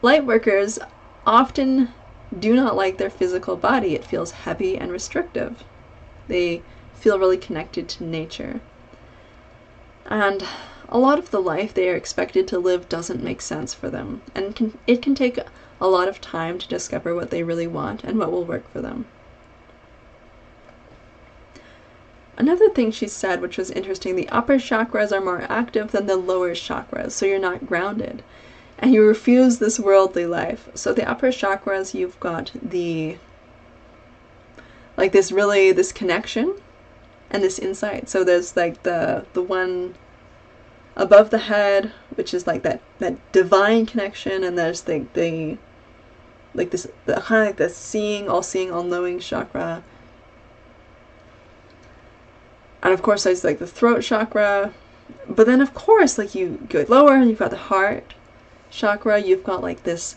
light workers often do not like their physical body. It feels heavy and restrictive. They feel really connected to nature. And a lot of the life they are expected to live doesn't make sense for them. And it can take a lot of time to discover what they really want and what will work for them. Another thing she said, which was interesting, the upper chakras are more active than the lower chakras, so you're not grounded. And you refuse this worldly life. So the upper chakras, you've got this connection and this insight. So there's like the one above the head, which is like that divine connection, and there's the seeing, all-knowing chakra. And of course there's like the throat chakra. But then of course, like you go lower and you've got the heart chakra. You've got like this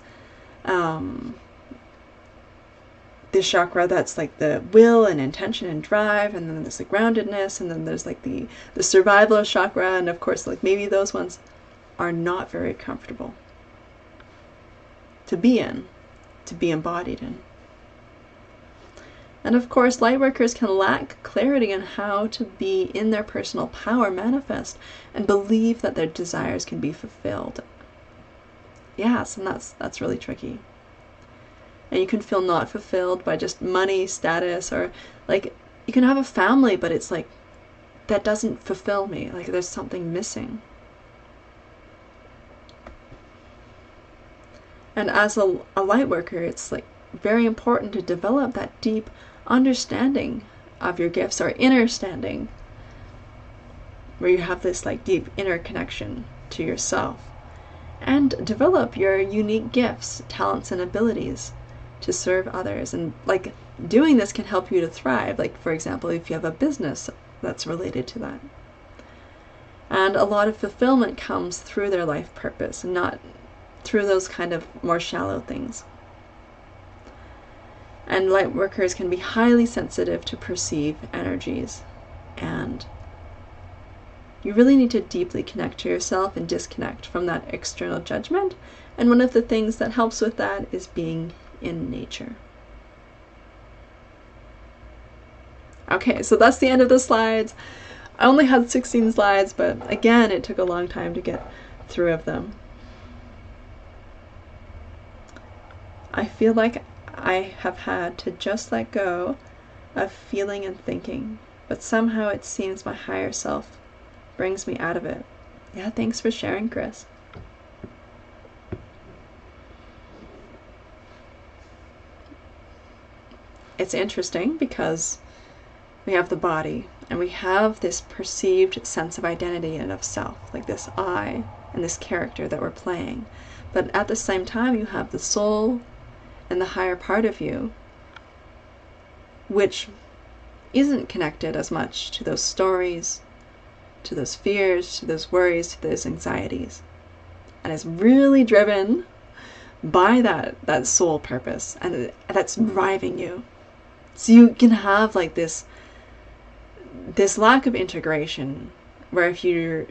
chakra that's like the will and intention and drive, and then there's the groundedness, and then there's like the survival chakra, and of course like maybe those ones are not very comfortable to be embodied in. And of course, light workers can lack clarity on how to be in their personal power manifest and believe that their desires can be fulfilled. Yes, and that's really tricky. And you can feel not fulfilled by just money, status, or like you can have a family, but it's like, that doesn't fulfill me. Like there's something missing. And as a light worker, it's like very important to develop that deep understanding of your gifts, or inner standing, where you have this like deep inner connection to yourself, and develop your unique gifts, talents, and abilities to serve others. And like doing this can help you to thrive, like for example if you have a business that's related to that. And a lot of fulfillment comes through their life purpose and not through those kind of more shallow things. And light workers can be highly sensitive to perceived energies, and you really need to deeply connect to yourself and disconnect from that external judgment. And one of the things that helps with that is being in nature. Okay, so that's the end of the slides. I only had 16 slides, but again, it took a long time to get through of them. I feel like I have had to just let go of feeling and thinking, but somehow it seems my higher self brings me out of it. Yeah, thanks for sharing, Chris. It's interesting because we have the body and we have this perceived sense of identity and of self, like this I and this character that we're playing. But at the same time, you have the soul and the higher part of you, which isn't connected as much to those stories, to those fears, to those worries, to those anxieties, and is really driven by that soul purpose, and that's driving you. So you can have like this lack of integration, where if you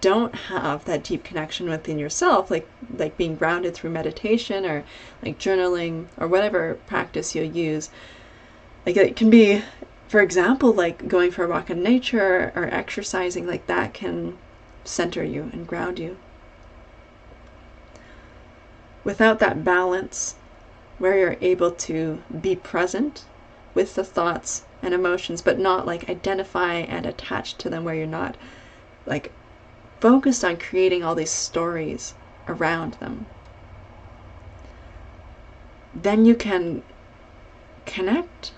don't have that deep connection within yourself, like being grounded through meditation or like journaling or whatever practice you'll use, like it can be for example, like going for a walk in nature or exercising, like that can center you and ground you. Without that balance, where you're able to be present with the thoughts and emotions, but not like identify and attach to them, where you're not like focused on creating all these stories around them, then you can connect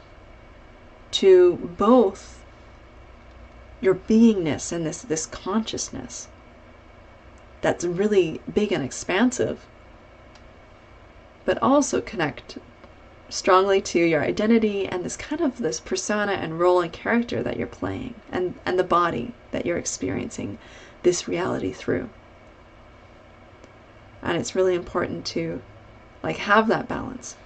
to both your beingness and this consciousness that's really big and expansive, but also connect strongly to your identity and this kind of this persona and role and character that you're playing, and the body that you're experiencing this reality through. And it's really important to like have that balance.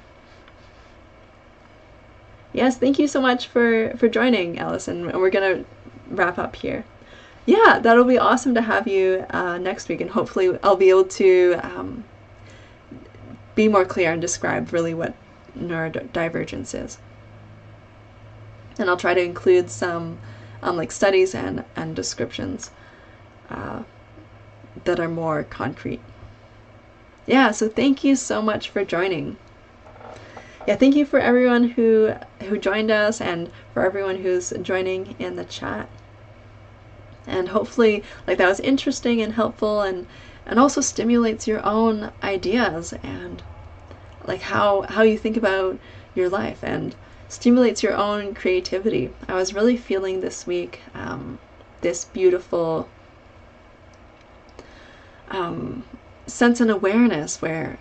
Yes, thank you so much for joining, Allison, and we're gonna wrap up here. Yeah, that'll be awesome to have you next week, and hopefully I'll be able to be more clear and describe really what neurodivergence is. And I'll try to include some like studies and descriptions that are more concrete. Yeah, so thank you so much for joining. Yeah, thank you for everyone who joined us, and for everyone who's joining in the chat. And hopefully like that was interesting and helpful, and also stimulates your own ideas and like how you think about your life, and stimulates your own creativity. I was really feeling this week this beautiful sense and awareness where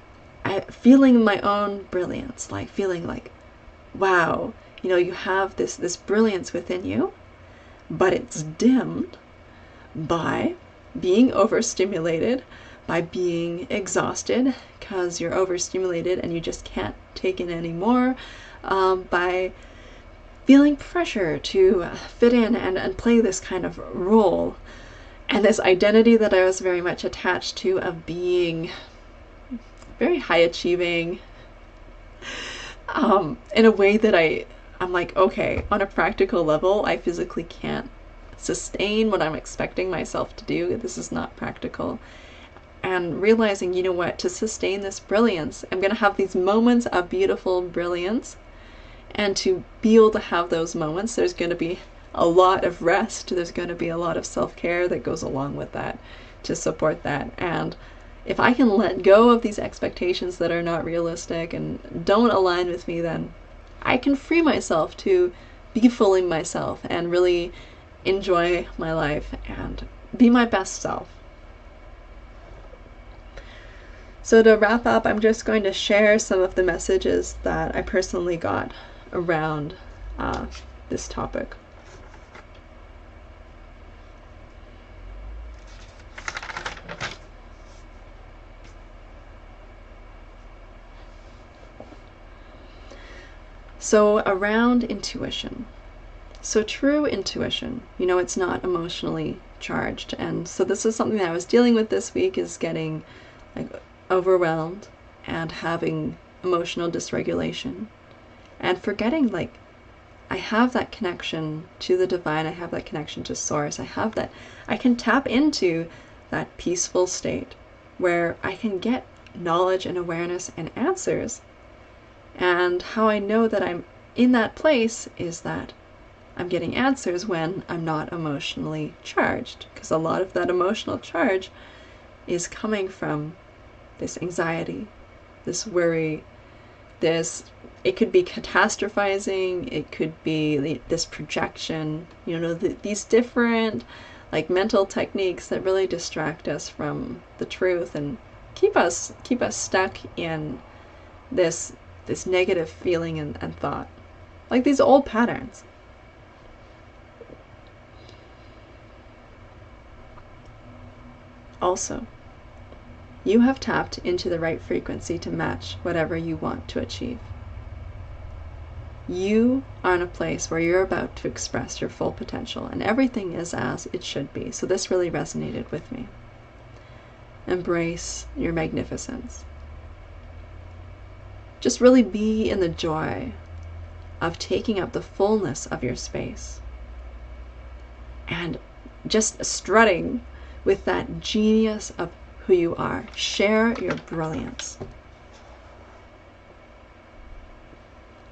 feeling my own brilliance, like feeling like, wow, you know, you have this brilliance within you, but it's dimmed by being overstimulated, by being exhausted because you're overstimulated and you just can't take in any more, by feeling pressure to fit in and play this kind of role, and this identity that I was very much attached to of being very high achieving, in a way that I'm like, okay, on a practical level, I physically can't sustain what I'm expecting myself to do. This is not practical. And realizing, you know what, to sustain this brilliance, I'm going to have these moments of beautiful brilliance. And to be able to have those moments, there's going to be a lot of rest. There's going to be a lot of self-care that goes along with that to support that. And if I can let go of these expectations that are not realistic and don't align with me, then I can free myself to be fully myself and really enjoy my life and be my best self. So to wrap up, I'm just going to share some of the messages that I personally got around this topic. So around intuition. So true intuition, you know, it's not emotionally charged. And so this is something that I was dealing with this week, is getting like overwhelmed and having emotional dysregulation and forgetting, like, I have that connection to the divine, I have that connection to source, I have that, I can tap into that peaceful state where I can get knowledge and awareness and answers. And how I know that I'm in that place is that I'm getting answers when I'm not emotionally charged, because a lot of that emotional charge is coming from this anxiety, this worry, it could be catastrophizing, it could be this projection, you know, these different like mental techniques that really distract us from the truth and keep us stuck in this negative feeling and thought, like these old patterns. Also, you have tapped into the right frequency to match whatever you want to achieve. You are in a place where you're about to express your full potential, and everything is as it should be. So this really resonated with me. Embrace your magnificence. Just really be in the joy of taking up the fullness of your space and just strutting with that genius of who you are. Share your brilliance.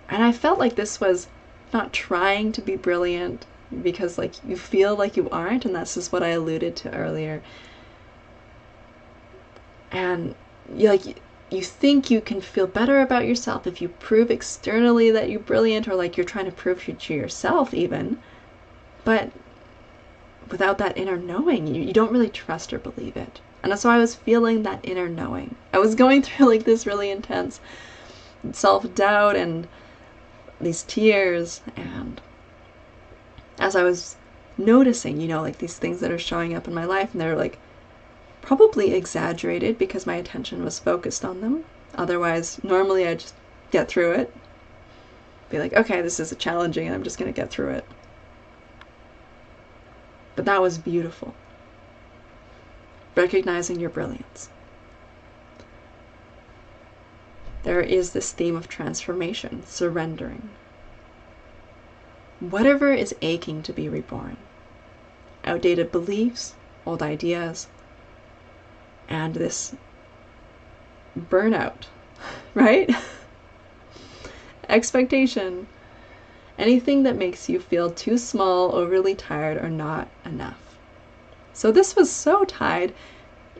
And I felt like this was not trying to be brilliant because like you feel like you aren't, and that's just what I alluded to earlier. And you think you can feel better about yourself if you prove externally that you're brilliant, or like you're trying to prove to yourself even, but without that inner knowing, you don't really trust or believe it. And so I was feeling that inner knowing. I was going through like this really intense self-doubt and these tears, and as I was noticing, like these things that are showing up in my life, and they're like probably exaggerated because my attention was focused on them. Otherwise, normally I just get through it. Be like, okay, this is challenging and I'm just going to get through it. But that was beautiful. Recognizing your brilliance. There is this theme of transformation, surrendering. Whatever is aching to be reborn. Outdated beliefs, old ideas, and this burnout, right? Expectation. Anything that makes you feel too small, overly tired, or not enough. So this was so tied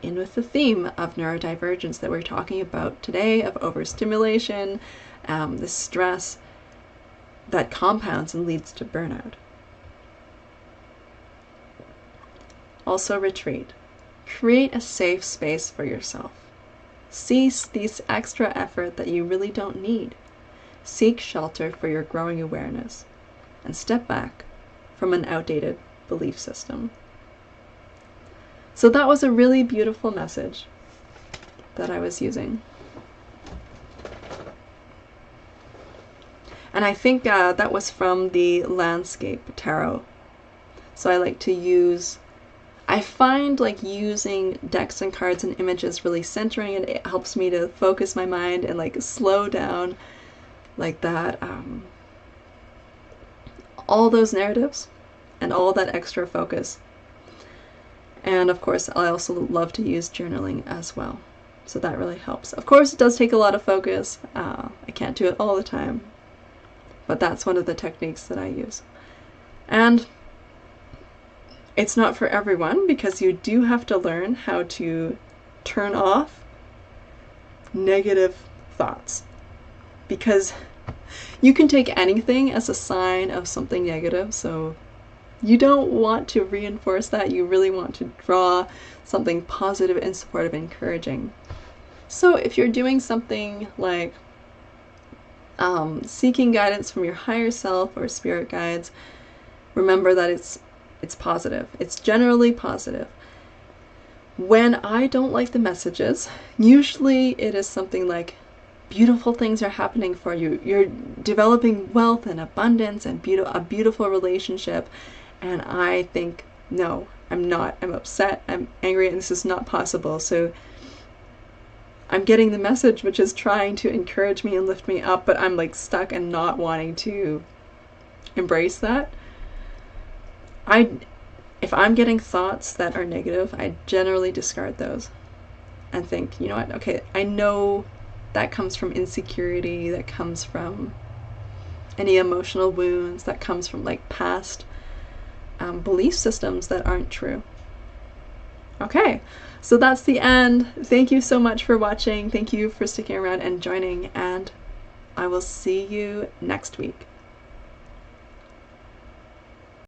in with the theme of neurodivergence that we're talking about today, of overstimulation, this stress that compounds and leads to burnout. Also retreat. Create a safe space for yourself. Cease this extra effort that you really don't need. Seek shelter for your growing awareness, and step back from an outdated belief system. So that was a really beautiful message that I was using. And I think that was from the Landscape Tarot. So I like to use, I find like using decks and cards and images really centering, and it helps me to focus my mind and like slow down like that, all those narratives and all that extra focus. And of course, I also love to use journaling as well. So that really helps. Of course, it does take a lot of focus. I can't do it all the time, but that's one of the techniques that I use. And it's not for everyone, because you do have to learn how to turn off negative thoughts. Because you can take anything as a sign of something negative, so you don't want to reinforce that. You really want to draw something positive and supportive, encouraging. So if you're doing something like seeking guidance from your higher self or spirit guides, remember that it's positive. It's generally positive. When I don't like the messages, usually it is something like, beautiful things are happening for you. You're developing wealth and abundance and a beautiful relationship. And I think, no, I'm not. I'm upset. I'm angry, and this is not possible. So I'm getting the message, which is trying to encourage me and lift me up, but I'm like stuck and not wanting to embrace that. If I'm getting thoughts that are negative, I generally discard those and think, you know what, okay, I know that comes from insecurity, that comes from any emotional wounds, that comes from like past belief systems that aren't true. Okay, so that's the end. Thank you so much for watching. Thank you for sticking around and joining, and I will see you next week.